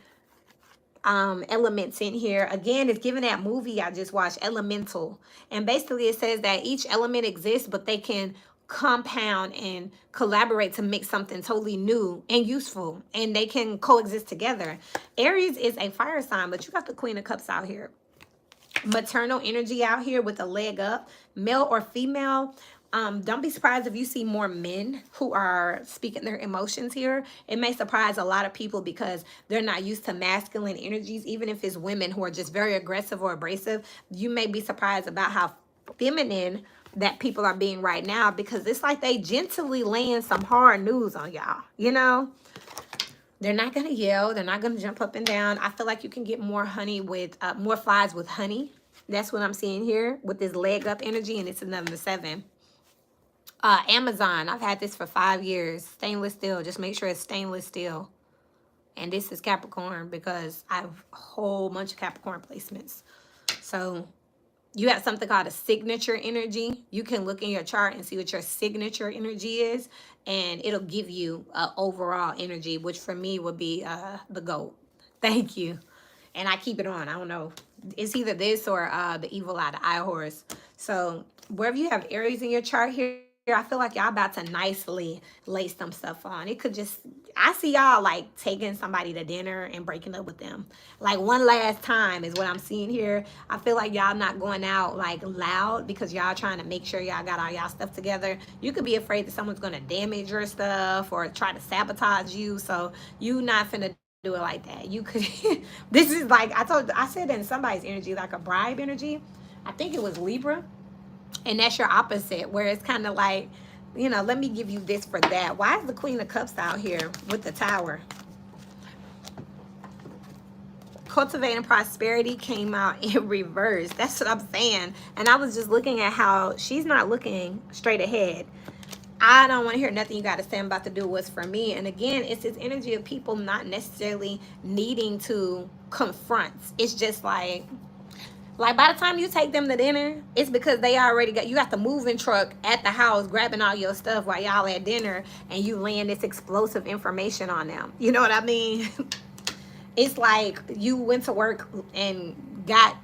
elements in here. Again, it's given that movie I just watched, Elemental. And basically it says that each element exists, but they can compound and collaborate to make something totally new and useful, and they can coexist together. Aries is a fire sign, but you got the Queen of Cups out here. Maternal energy out here with a leg up, male or female. Don't be surprised if you see more men who are speaking their emotions here. It may surprise a lot of people because they're not used to masculine energies. Even if it's women who are just very aggressive or abrasive, you may be surprised about how feminine that people are being right now, because it's like they gently laying some hard news on y'all, you know? They're not going to yell. They're not going to jump up and down. I feel like you can get more honey with, more flies with honey. That's what I'm seeing here with this leg up energy, and it's another 7. Amazon, I've had this for 5 years. Stainless steel. Just make sure it's stainless steel. And this is Capricorn because I have a whole bunch of Capricorn placements. So you have something called a signature energy. You can look in your chart and see what your signature energy is, and it'll give you overall energy, which for me would be the GOAT. Thank you. And I keep it on. I don't know. It's either this or the evil eye, the eye horse. So wherever you have Aries in your chart here, I feel like y'all about to nicely lay some stuff on. It could just, I see y'all like taking somebody to dinner and breaking up with them. Like one last time is what I'm seeing here. I feel like y'all not going out like loud because y'all trying to make sure y'all got all y'all stuff together. You could be afraid that someone's going to damage your stuff or try to sabotage you. So you not finna do it like that. You could, this is like, I said in somebody's energy, like a bribe energy. I think it was Libra. And that's your opposite, where it's kind of like, you know, let me give you this for that. Why is the Queen of Cups out here with the Tower? Cultivating prosperity came out in reverse. That's what I'm saying. And I was just looking at how she's not looking straight ahead. I don't want to hear nothing you got to say. I'm about to do what's for me. And again, it's this energy of people not necessarily needing to confront. It's just like by the time you take them to dinner, it's because they already got, you got the moving truck at the house grabbing all your stuff while y'all at dinner, and you laying this explosive information on them. You know what I mean? It's like you went to work and got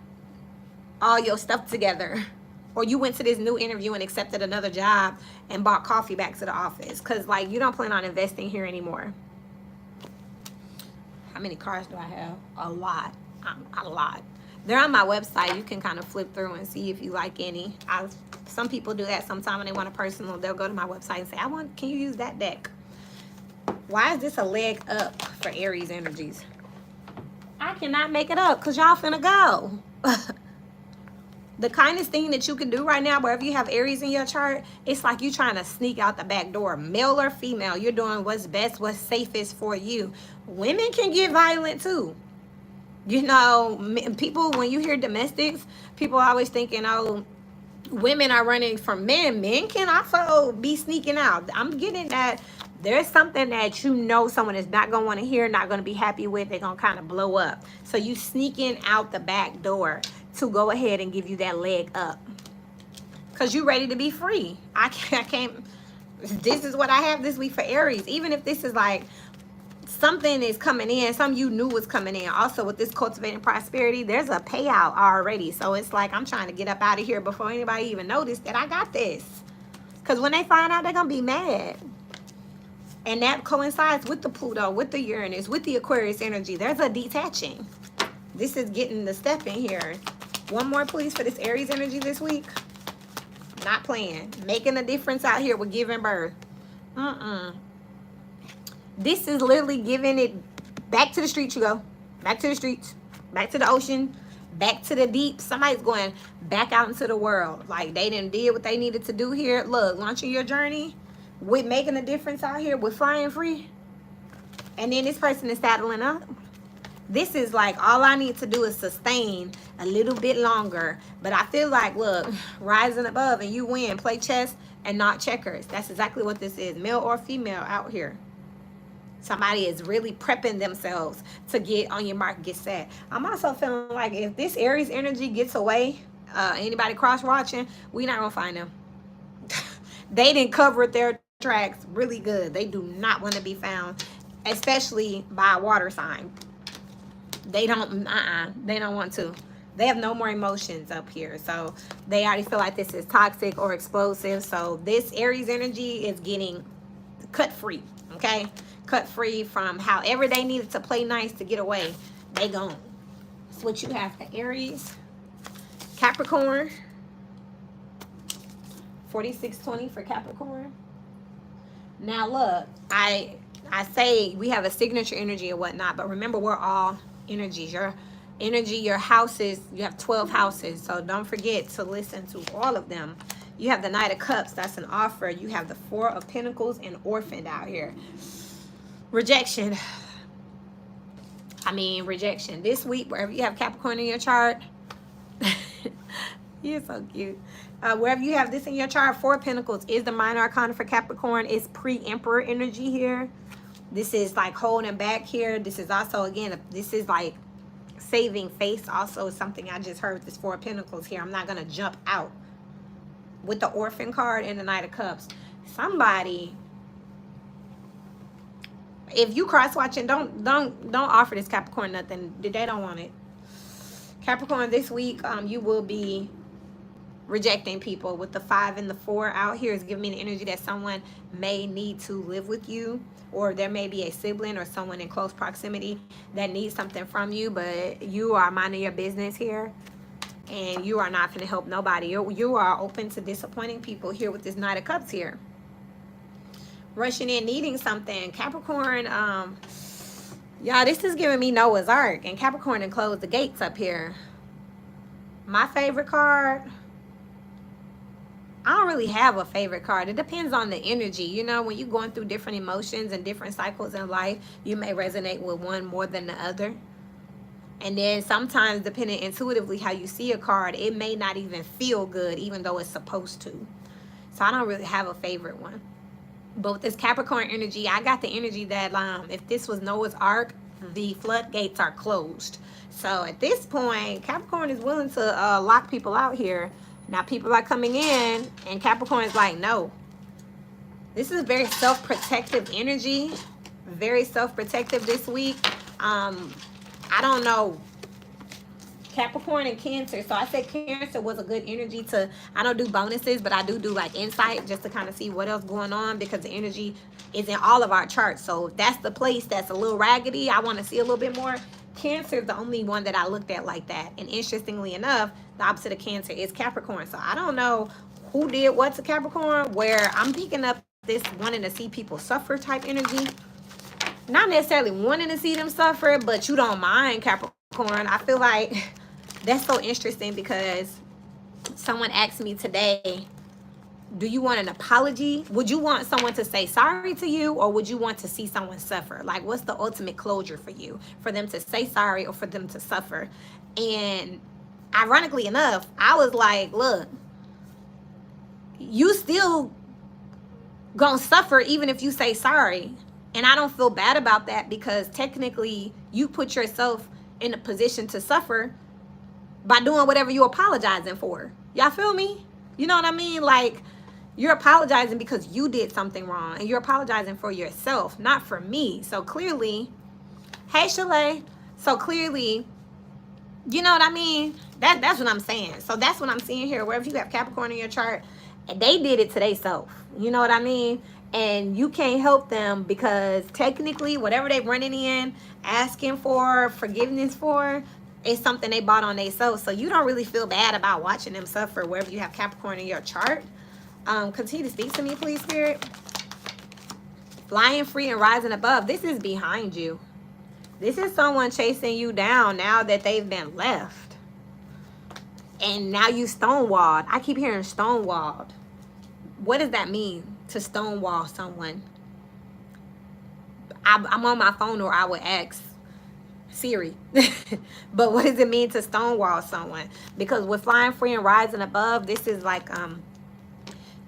all your stuff together, or you went to this new interview and accepted another job and bought coffee back to the office because like you don't plan on investing here anymore. How many cards do I have? A lot. A lot. They're on my website. You can kind of flip through and see if you like any. Some people do that sometimes when they want a personal. They'll go to my website and say, can you use that deck? Why is this a leg up for Aries energies? I cannot make it up because y'all finna go. The kindest thing that you can do right now, wherever you have Aries in your chart, it's like you trying to sneak out the back door. Male or female, you're doing what's best, what's safest for you. Women can get violent too. You know, people, when you hear domestics, people are always thinking, oh, Women are running from men. Men can also be sneaking out. I'm getting that there's something that you know someone is not going to want to hear, not going to be happy with. They're going to kind of blow up. So you sneaking out the back door to go ahead and give you that leg up. Because you ready to be free. I can't. This is what I have this week for Aries. Even if this is like something is coming in, some you knew was coming in. Also with this cultivating prosperity, there's a payout already. So it's like I'm trying to get up out of here before anybody even noticed that I got this. Because when they find out, they're going to be mad. And that coincides with the Pluto, with the Uranus, with the Aquarius energy. There's a detaching. This is getting the step in here. One more, please, for this Aries energy this week. Not playing. Making a difference out here with giving birth. This is literally giving it back to the streets. You go. Back to the streets. Back to the ocean. Back to the deep. Somebody's going back out into the world. Like they didn't did what they needed to do here. Look, launching your journey with making a difference out here with flying free. And then this person is saddling up. This is like all I need to do is sustain a little bit longer. But I feel like, look, rising above and you win. Play chess and not checkers. That's exactly what this is. Male or female out here. Somebody is really prepping themselves to get on your mark, get set. I'm also feeling like if this Aries energy gets away, anybody cross-watching, we're not going to find them. They didn't cover their tracks really good. They do not want to be found, especially by a water sign. They don't, they don't want to. They have no more emotions up here. So they already feel like this is toxic or explosive. So this Aries energy is getting cut free, okay? Cut free from however they needed to play nice to get away. They gone. That's what you have for Aries. Capricorn. 4620 for Capricorn. Now look, I say we have a signature energy or whatnot, but remember we're all energies. Your energy, your houses, you have 12 houses. So don't forget to listen to all of them. You have the Knight of Cups, that's an offer. You have the Four of Pentacles and Orphaned out here. Rejection. I mean, rejection. This week, wherever you have Capricorn in your chart, you're so cute. Wherever you have this in your chart, Four of Pentacles is the minor arcana for Capricorn. It's pre-emperor energy here. This is like holding back here. This is also, again, this is like saving face. Also, something I just heard with this Four of Pentacles here. I'm not going to jump out. With the Orphan card and the Knight of Cups. Somebody, if you cross-watching, don't offer this Capricorn nothing. They don't want it. Capricorn, this week, you will be rejecting people. With the 5 and the 4 out here is giving me the energy that someone may need to live with you, or there may be a sibling or someone in close proximity that needs something from you, but you are minding your business here and you are not going to help nobody. You are open to disappointing people here with this Knight of Cups here. Rushing in, needing something. Capricorn, y'all, this is giving me Noah's Ark, and Capricorn and close the gates up here. My favorite card, I don't really have a favorite card. It depends on the energy. You know, when you're going through different emotions and different cycles in life, you may resonate with one more than the other. And then sometimes, depending intuitively how you see a card, it may not even feel good, even though it's supposed to. So I don't really have a favorite one. But with this Capricorn energy, I got the energy that if this was Noah's Ark, the floodgates are closed. So at this point, Capricorn is willing to lock people out here. Now people are coming in, and Capricorn is like, no. This is very self-protective energy. Very self-protective this week. I don't know. Capricorn and Cancer. So I said Cancer was a good energy to, I don't do bonuses, but I do like insight just to kind of see what else going on, because the energy is in all of our charts. So if that's the place that's a little raggedy, I want to see a little bit more. Cancer is the only one that I looked at like that. And interestingly enough, the opposite of Cancer is Capricorn. So I don't know who did what to Capricorn, where I'm picking up this wanting to see people suffer type energy. Not necessarily wanting to see them suffer, but you don't mind Capricorn. I feel like that's so interesting, because someone asked me today, do you want an apology? Would you want someone to say sorry to you, or would you want to see someone suffer? Like, what's the ultimate closure for you? For them to say sorry or for them to suffer? And ironically enough, I was like, look, you still gonna suffer even if you say sorry. And I don't feel bad about that, because technically you put yourself in a position to suffer by doing whatever you're apologizing for. Y'all feel me? You know what I mean? Like, you're apologizing because you did something wrong, and you're apologizing for yourself, not for me. So clearly, hey Shalay, so clearly, you know what I mean? That's what I'm saying. So that's what I'm seeing here. Wherever you have Capricorn in your chart, they did it to themselves. You know what I mean? And you can't help them, because technically whatever they're running in, asking for forgiveness for, is something they bought on themselves. So you don't really feel bad about watching them suffer wherever you have Capricorn in your chart. Continue to speak to me, please, Spirit. Flying free and rising above. This is behind you. This is someone chasing you down now that they've been left. And now you stonewalled. I keep hearing stonewalled. What does that mean, to stonewall someone? I'm on my phone, or I would ask Siri. But what does it mean to stonewall someone? Because with flying free and rising above, this is like,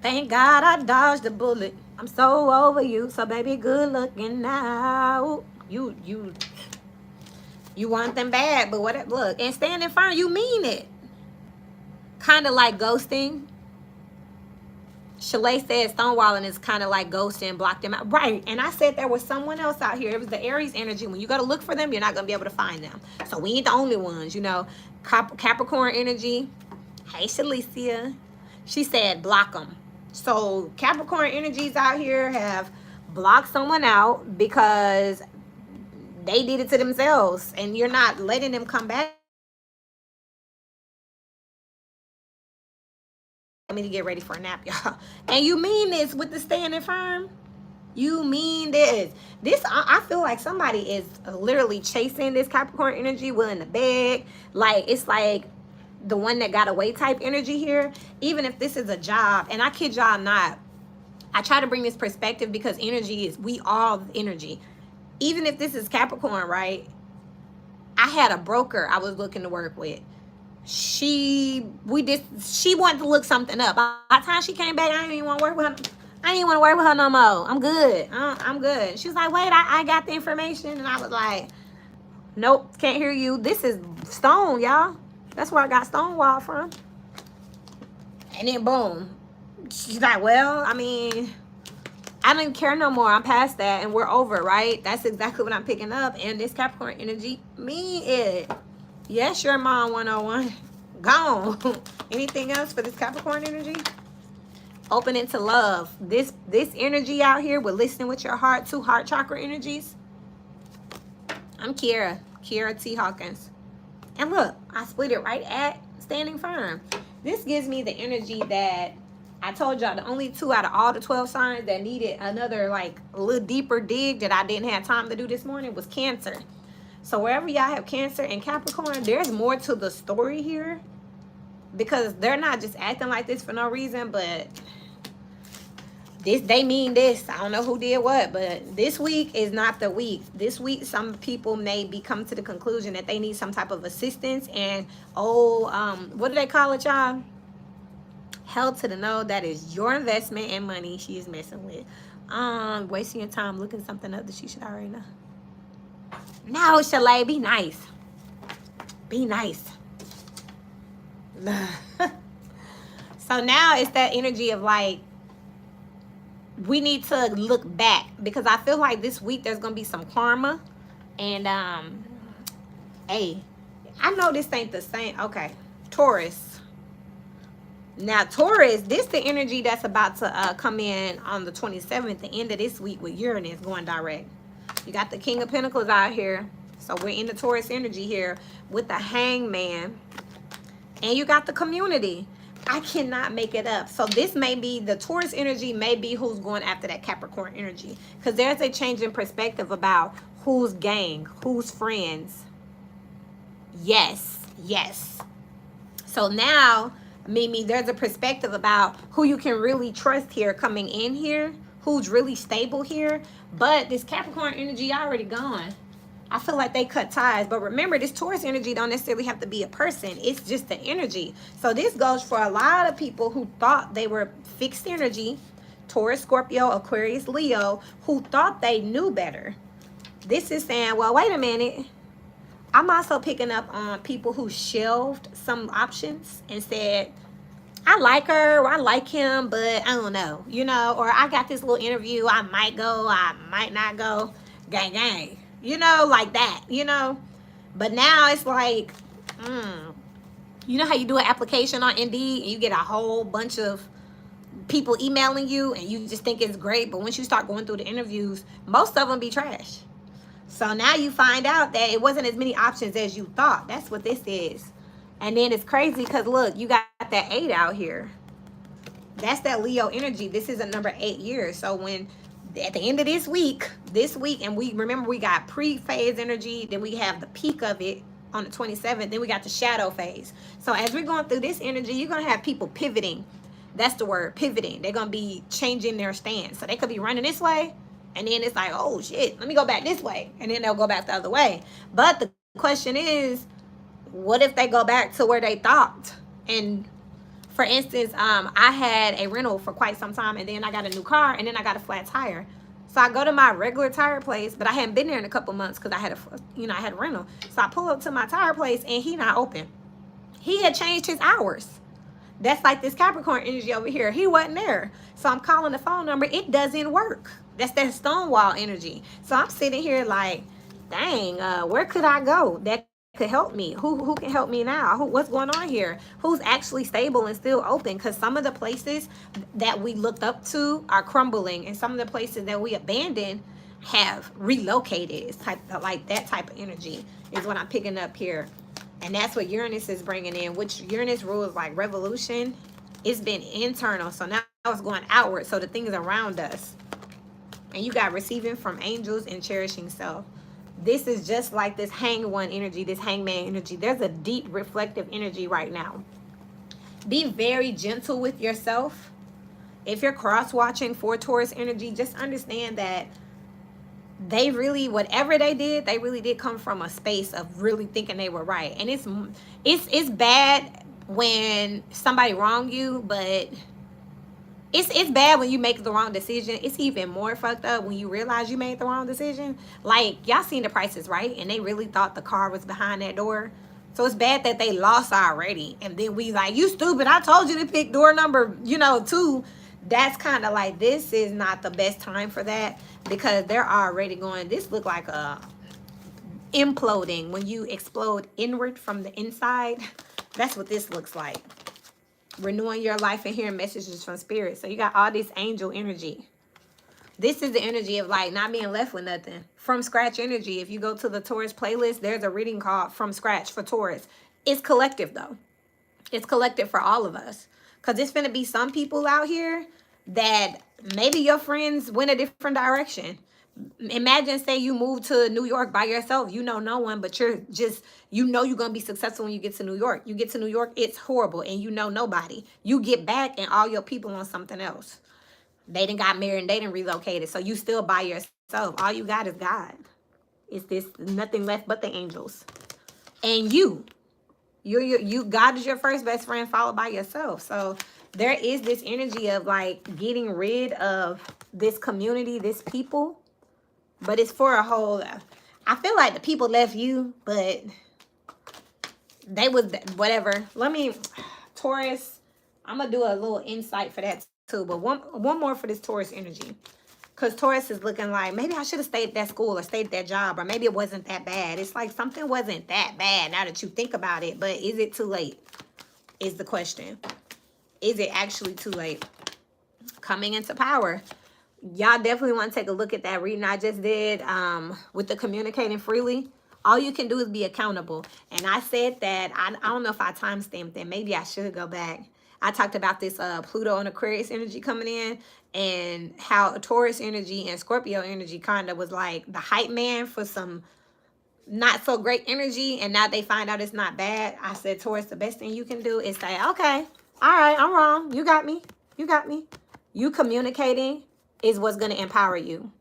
thank God I dodged the bullet. I'm so over you. So baby, good looking now. You want them bad, but what? Look, and standing firm, you mean it. Kind of like ghosting. Shalay said stonewalling is kind of like ghosting, block them out. Right, and I said there was someone else out here. It was the Aries energy. When you go to look for them, you're not going to be able to find them. So we ain't the only ones, you know. Capricorn energy. Hey, Shalicia. She said block them. So Capricorn energies out here have blocked someone out because they did it to themselves, and you're not letting them come back. I need to get ready for a nap, y'all. And you mean this with the standing firm? You mean this. I feel like somebody is literally chasing this Capricorn energy, willing to beg. Like, it's like the one that got away type energy here. Even if this is a job, and I kid y'all not, I try to bring this perspective because energy is, we all energy. Even if this is Capricorn, right? I had a broker I was looking to work with. She wanted to look something up. By the time she came back, I didn't even want to work with her. I didn't even want to work with her no more. I'm good. I'm good. She was like, wait, I got the information. And I was like, nope, can't hear you. This is stone, y'all. That's where I got Stonewall from. And then boom. She's like, well, I mean, I don't even care no more. I'm past that and we're over, right? That's exactly what I'm picking up. And this Capricorn energy, me it. Yes, your mom 101. Gone. Anything else for this Capricorn energy? Open into love. This energy out here with listening with your heart, 2 heart chakra energies. I'm Kiara T. Hawkins. And look, I split it right at standing firm. This gives me the energy that I told y'all, the only 2 out of all the 12 signs that needed another, like, a little deeper dig that I didn't have time to do this morning was Cancer. So wherever y'all have Cancer and Capricorn, there's more to the story here, because they're not just acting like this for no reason, but they mean this. I don't know who did what, but this week is not the week. This week, some people may come to the conclusion that they need some type of assistance, and what do they call it, y'all? Held to the no. That is your investment and money she is messing with. Wasting your time looking something up that she should already know. No, Shalay, be nice. Be nice. So now it's that energy of like, we need to look back, because I feel like this week there's going to be some karma. And, hey, I know this ain't the same. Okay, Taurus. Now, Taurus, this the energy that's about to come in on the 27th, the end of this week, with Uranus going direct. You got the King of Pentacles out here. So we're in the Taurus energy here with the Hangman. And you got the community. I cannot make it up. So this may be, the Taurus energy may be who's going after that Capricorn energy. Because there's a change in perspective about who's gang, who's friends. Yes, yes. So now, Mimi, there's a perspective about who you can really trust here coming in here. Who's really stable here. But this Capricorn energy already gone. I feel like they cut ties. But remember, this Taurus energy don't necessarily have to be a person. It's just the energy. So this goes for a lot of people who thought they were fixed energy. Taurus, Scorpio, Aquarius, Leo, who thought they knew better. This is saying, well, wait a minute. I'm also picking up on people who shelved some options and said, I like her or I like him, but I don't know, you know, or I got this little interview. I might go, I might not go. Gang, gang, you know, like that, you know. But now it's like, you know how you do an application on Indeed and you get a whole bunch of people emailing you and you just think it's great. But once you start going through the interviews, most of them be trash. So now you find out that it wasn't as many options as you thought. That's what this is. And then it's crazy because, look, you got that 8 out here. That's that Leo energy. This is a number 8 years. So when at the end of this week, and we remember we got pre-phase energy, then we have the peak of it on the 27th, then we got the shadow phase. So as we're going through this energy, you're going to have people pivoting. That's the word, pivoting. They're going to be changing their stance. So they could be running this way, and then it's like, oh, shit, let me go back this way. And then they'll go back the other way. But the question is, what if they go back to where they thought? And for instance, I had a rental for quite some time, and then I got a new car, and then I got a flat tire. So I go to my regular tire place, but I hadn't been there in a couple months because I had I had a rental. So I pull up to my tire place, and he not open. He had changed his hours. That's like this Capricorn energy over here. He wasn't there. So I'm calling the phone number. It doesn't work. That's that Stonewall energy. So I'm sitting here like, dang, where could I go that could help me? Who can help me now? What's going on here? Who's actually stable and still open? Because some of the places that we looked up to are crumbling, and some of the places that we abandoned have relocated. It's like that type of energy is what I'm picking up here. And that's what Uranus is bringing in, which Uranus rules like revolution. It's been internal, so now it's going outward, so the things around us. And you got receiving from angels and cherishing self. This is just like this hang one energy, this hangman energy. There's a deep reflective energy right now. Be very gentle with yourself. If you're cross-watching for Taurus energy, just understand that they really, whatever they really did come from a space of really thinking they were right. And it's bad when somebody wrong you, but it's bad when you make the wrong decision. It's even more fucked up when you realize you made the wrong decision. Like, y'all seen The Price is Right, and they really thought the car was behind that door. So it's bad that they lost already. And then we like, you stupid, I told you to pick door number, 2. That's kind of like, this is not the best time for that, because they're already going, this look like a imploding. When you explode inward from the inside, that's what this looks like. Renewing your life and hearing messages from spirit. So you got all this angel energy. This is the energy of like not being left with nothing. From scratch energy. If you go to the Taurus playlist, there's a reading called From Scratch for Taurus. It's collective though. It's collective for all of us. Because it's going to be some people out here that maybe your friends went a different direction. Imagine, say you move to New York by yourself. You know no one, but you're just, you're going to be successful when you get to New York. You get to New York, it's horrible, and you know nobody. You get back, and all your people on something else. They done got married, and they done relocated, so you still by yourself. All you got is God. It's this, nothing left but the angels. And you. God is your first best friend, followed by yourself. So there is this energy of like getting rid of this community, this people. But it's for a whole, I feel like the people left you, but they was whatever. Taurus, I'm going to do a little insight for that too. But one more for this Taurus energy. Because Taurus is looking like, maybe I should have stayed at that school or stayed at that job. Or maybe it wasn't that bad. It's like something wasn't that bad now that you think about it. But is it too late? Is the question. Is it actually too late? Coming into power. Y'all definitely want to take a look at that reading I just did with the communicating freely. All you can do is be accountable. And I said that, I don't know if I timestamped it. Maybe I should go back. I talked about this Pluto and Aquarius energy coming in, and how Taurus energy and Scorpio energy kind of was like the hype man for some not so great energy, and now they find out it's not bad. I said, Taurus, the best thing you can do is say, okay, all right, I'm wrong. You got me. You got me. You communicating is what's going to empower you.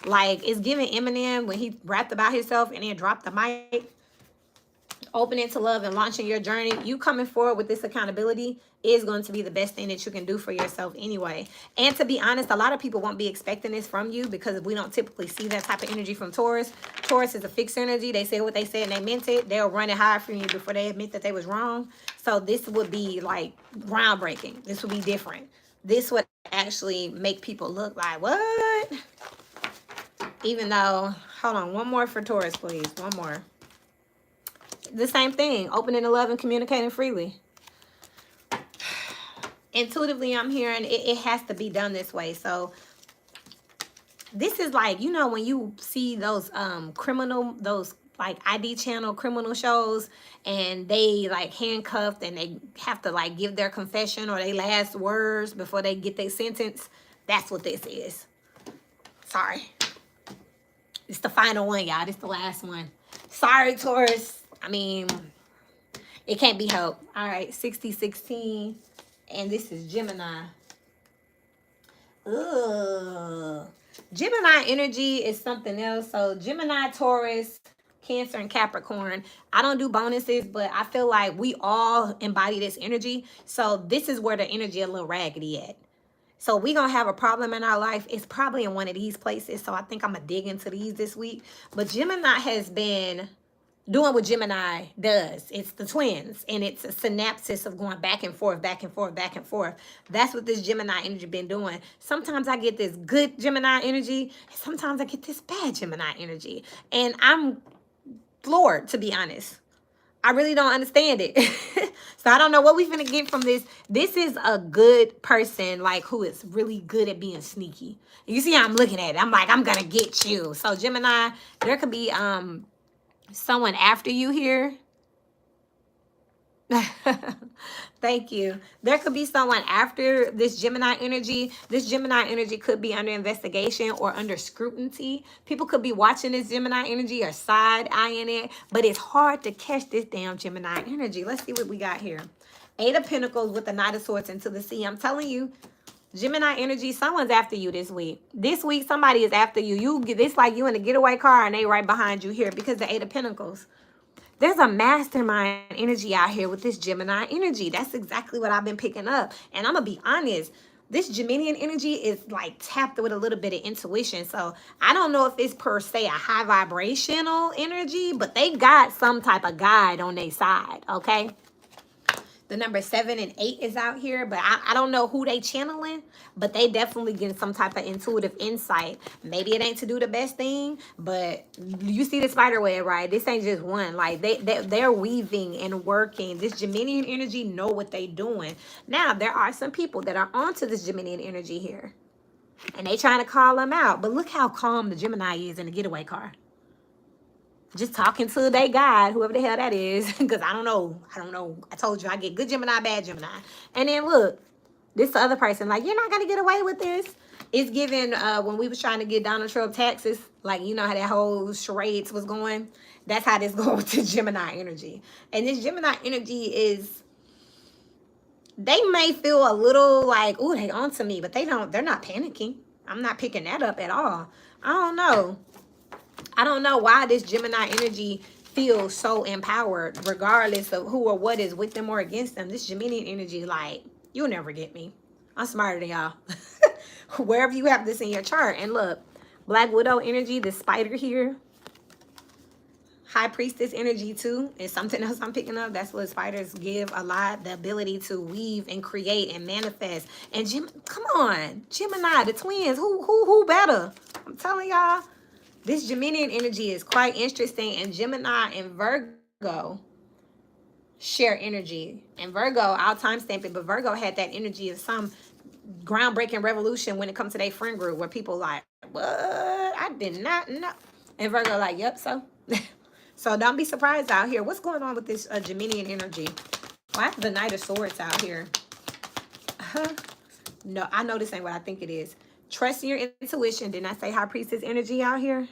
Like, it's giving Eminem when he rapped about himself and then dropped the mic. Opening to love and launching your journey. You coming forward with this accountability is going to be the best thing that you can do for yourself anyway. And to be honest, a lot of people won't be expecting this from you because we don't typically see that type of energy from Taurus. Taurus is a fixed energy. They said what they said and they meant it. They'll run it high from you before they admit that they was wrong. So this would be like groundbreaking. This would be different. This would actually make people look like, what? Even though, hold on, one more for Taurus, please. One more. The same thing, opening to love and communicating freely. Intuitively, I'm hearing it has to be done this way. So this is like, you know, when you see those those like ID channel criminal shows and they like handcuffed and they have to like give their confession or their last words before they get their sentence. That's what this is. Sorry. It's the final one, y'all. It's the last one. Sorry, Taurus. I mean, it can't be helped. All right, 6016. And this is Gemini. Ugh. Gemini energy is something else. So Gemini, Taurus, Cancer, and Capricorn. I don't do bonuses, but I feel like we all embody this energy. So this is where the energy a little raggedy at. So we going to have a problem in our life. It's probably in one of these places. So I think I'm going to dig into these this week. But Gemini has been doing what Gemini does. It's the twins, and it's a synapsis of going back and forth, back and forth, back and forth. That's what this Gemini energy been doing. Sometimes I get this good Gemini energy, and sometimes I get this bad Gemini energy. And I'm floored, to be honest. I really don't understand it. So I don't know what we finna get from this. This is a good person, like, who is really good at being sneaky. You see how I'm looking at it. I'm like, I'm gonna get you. So Gemini, there could be someone after you here. Thank you. There could be someone after this Gemini energy. This Gemini energy could be under investigation or under scrutiny. People could be watching this Gemini energy or side-eyeing it, but it's hard to catch this damn Gemini energy. Let's see what we got here. 8 of Pentacles with the Knight of Swords into the sea. I'm telling you, Gemini energy, someone's after you this week. This week, somebody is after you. It's like you in a getaway car and they right behind you here because the 8 of Pentacles. There's a mastermind energy out here with this Gemini energy. That's exactly what I've been picking up. And I'm going to be honest. This Geminian energy is like tapped with a little bit of intuition. So I don't know if it's per se a high vibrational energy, but they got some type of guide on their side, okay? The number 7 and 8 is out here, but I don't know who they channeling, but they definitely getting some type of intuitive insight. Maybe it ain't to do the best thing, but you see the spider web, right? This ain't just one. Like they're weaving and working. This Geminian energy know what they doing. Now, there are some people that are onto this Geminian energy here, and they trying to call them out. But look how calm the Gemini is in the getaway car. Just talking to their guide, whoever the hell that is, because I don't know. I told you I get good Gemini, bad Gemini. And then look, this the other person, like, you're not going to get away with this. It's given when we was trying to get Donald Trump taxes, like, you know how that whole charades was going? That's how this goes to Gemini energy. And this Gemini energy is, they may feel a little like, ooh, they on to me, but they're not panicking. I'm not picking that up at all. I don't know why this Gemini energy feels so empowered, regardless of who or what is with them or against them. This Geminian energy, like, you'll never get me. I'm smarter than y'all. Wherever you have this in your chart. And look, Black Widow energy, the spider here. High Priestess energy too is something else I'm picking up. That's what spiders give a lot, the ability to weave and create and manifest. And come on, Gemini, the twins, who better? I'm telling y'all. This Geminian energy is quite interesting, and Gemini and Virgo share energy. And Virgo, I'll timestamp it, but Virgo had that energy of some groundbreaking revolution when it comes to their friend group, where people like, what? I did not know. And Virgo like, yep, so. So don't be surprised out here. What's going on with this Geminian energy? Why is the Knight of Swords out here? No, I know this ain't what I think it is. Trusting your intuition. Didn't I say High Priestess energy out here?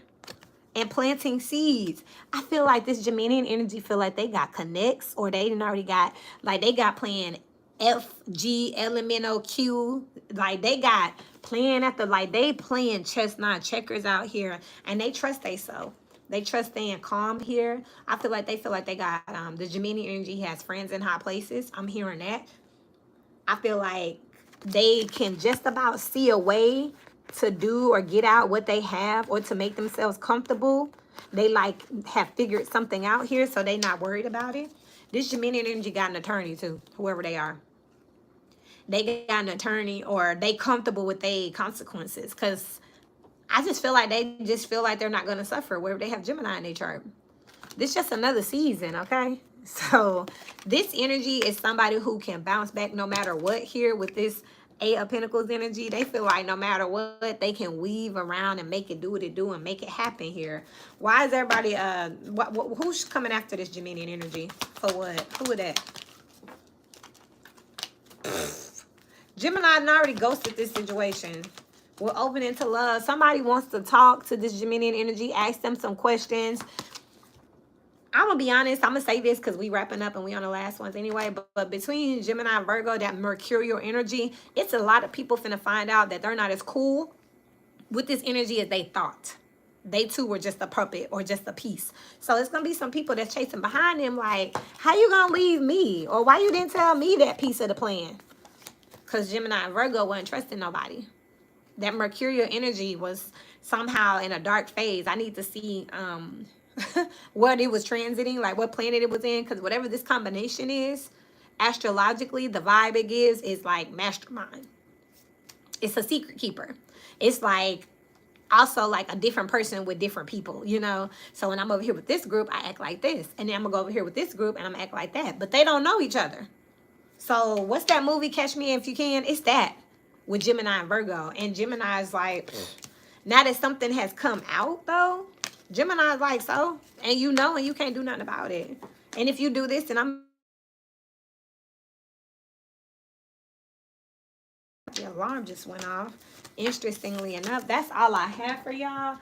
And planting seeds. I feel like this Geminian energy feel like they got connects, or they didn't already got, like they got planned F, G, Elemental, Q. Like, they got playing at the, like, they playing chess, not checkers out here. And they trust they so. They trust staying calm here. I feel like they got, the Gemini energy has friends in high places. I'm hearing that. I feel like they can just about see a way to do or get out what they have or to make themselves comfortable. They like have figured something out here, so they not worried about it. This Gemini energy got an attorney too, whoever they are. They got an attorney or they comfortable with their consequences, because I just feel like they just feel like they're not going to suffer wherever they have Gemini in their chart. This is just another season, okay? So this energy is somebody who can bounce back no matter what here with this Eight of Pentacles energy. They feel like no matter what, they can weave around and make it do what it do and make it happen here. Why is everybody, who's coming after this Gemini energy? For what? Who is that? Gemini already ghosted this situation. We're open into love. Somebody wants to talk to this Gemini energy, ask them some questions. I'm going to be honest. I'm going to say this because we wrapping up and we on the last ones anyway. But between Gemini and Virgo, that mercurial energy, it's a lot of people finna find out that they're not as cool with this energy as they thought. They too were just a puppet or just a piece. So it's going to be some people that's chasing behind them like, how you going to leave me? Or why you didn't tell me that piece of the plan? Because Gemini and Virgo wasn't trusting nobody. That mercurial energy was somehow in a dark phase. I need to see what it was transiting, like what planet it was in, because whatever this combination is, astrologically, the vibe it gives is like mastermind. It's a secret keeper. It's like also like a different person with different people, you know? So when I'm over here with this group, I act like this. And then I'm going to go over here with this group and I'm going to act like that. But they don't know each other. So what's that movie, Catch Me If You Can? It's that with Gemini and Virgo. And Gemini is like, now that something has come out, though, Gemini is like, so, and you know, and you can't do nothing about it. And if you do this, then the alarm just went off. Interestingly enough, that's all I have for y'all.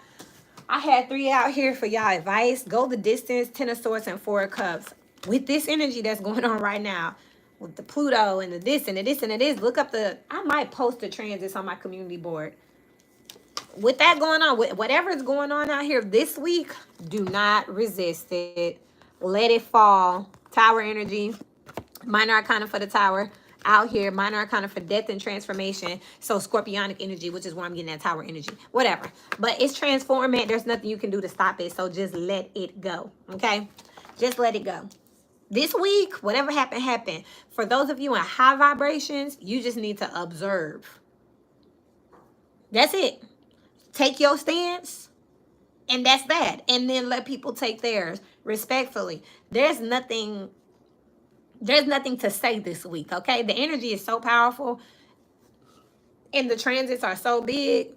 I had 3 out here for y'all advice. Go the distance, 10 of Swords and 4 of Cups. With this energy that's going on right now, with the Pluto and the this and the this and the this, look up the, I might post the transits on my community board. With that going on, whatever is going on out here this week, do not resist it. Let it fall. Tower energy. Minor arcana for the tower out here. Minor arcana for death and transformation. So scorpionic energy, which is where I'm getting that tower energy. Whatever. But it's transforming. There's nothing you can do to stop it. So just let it go. Okay? Just let it go. This week, whatever happened, happened. For those of you in high vibrations, you just need to observe. That's it. Take your stance, and that's that. And then let people take theirs respectfully. There's nothing to say this week, okay? The energy is so powerful, and the transits are so big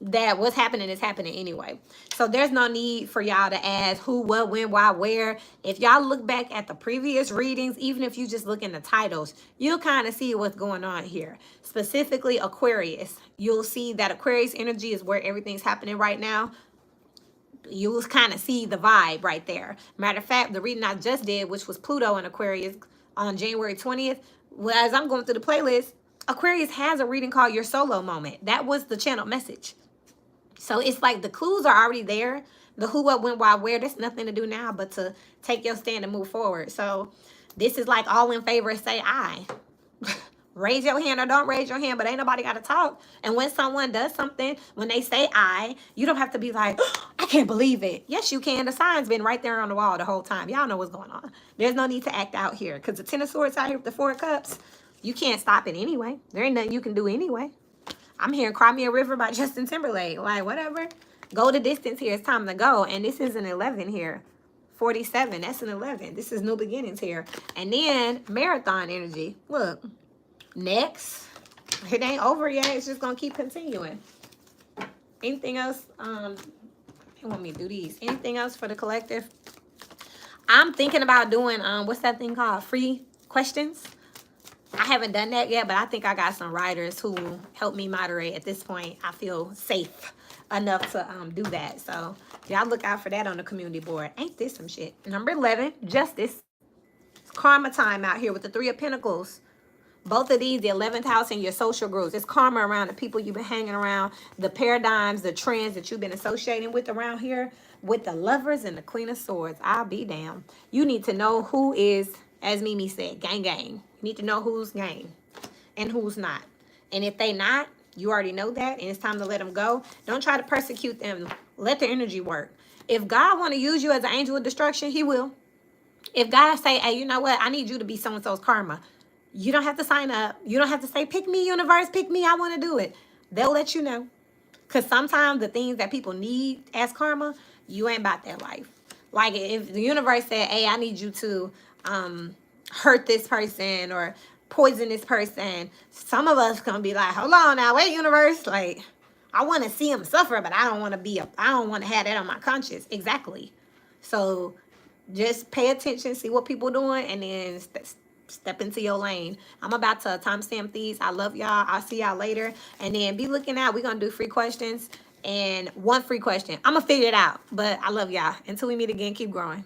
that what's happening is happening anyway. So there's no need for y'all to ask who, what, when, why, where. If y'all look back at the previous readings, even if you just look in the titles, you'll kind of see what's going on here. Specifically Aquarius. You'll see that Aquarius energy is where everything's happening right now. You'll kind of see the vibe right there. Matter of fact, the reading I just did, which was Pluto and Aquarius on January 20th, well, as I'm going through the playlist, Aquarius has a reading called Your Solo Moment. That was the channel message. So it's like the clues are already there. The who, what, when, why, where. There's nothing to do now but to take your stand and move forward. So this is like all in favor. Say I. Raise your hand or don't raise your hand, but ain't nobody got to talk. And when someone does something, when they say I, you don't have to be like, oh, I can't believe it. Yes, you can. The sign's been right there on the wall the whole time. Y'all know what's going on. There's no need to act out here because the 10 of Swords out here with the 4 of Cups, you can't stop it anyway. There ain't nothing you can do anyway. I'm hearing Cry Me a River by Justin Timberlake. Like, whatever. Go the distance here. It's time to go. And this is an 11 here. 47. That's an 11. This is new beginnings here. And then marathon energy. Look. Next. It ain't over yet. It's just going to keep continuing. Anything else? They want me to do these. Anything else for the collective? I'm thinking about doing, what's that thing called? Free questions. I haven't done that yet, but I think I got some writers who help me moderate. At this point, I feel safe enough to do that. So y'all look out for that on the community board. Ain't this some shit? Number 11, justice. It's karma time out here with the 3 of Pentacles. Both of these, the 11th house and your social groups. It's karma around the people you've been hanging around, the paradigms, the trends that you've been associating with around here. With the Lovers and the Queen of Swords, I'll be damned. You need to know who is, as Mimi said, gang gang. You need to know who's gang and who's not. And if they not, you already know that, and it's time to let them go. Don't try to persecute them. Let the energy work. If God want to use you as an angel of destruction, he will. If God say, hey, you know what? I need you to be so-and-so's karma. You don't have to sign up. You don't have to say, pick me, universe, pick me. I want to do it. They'll let you know. Because sometimes the things that people need as karma, you ain't about that life. Like if the universe said, hey, I need you to hurt this person or poison this person, some of us gonna be like, hold on now, wait, universe. Like, I want to see him suffer, but I don't want to have that on my conscience. Exactly. So just pay attention, see what people doing, and then step into your lane. I'm about to timestamp these. I love y'all. I'll see y'all later. And then be looking out. We're going to do free questions and one free question. I'm going to figure it out. But I love y'all. Until we meet again, keep growing.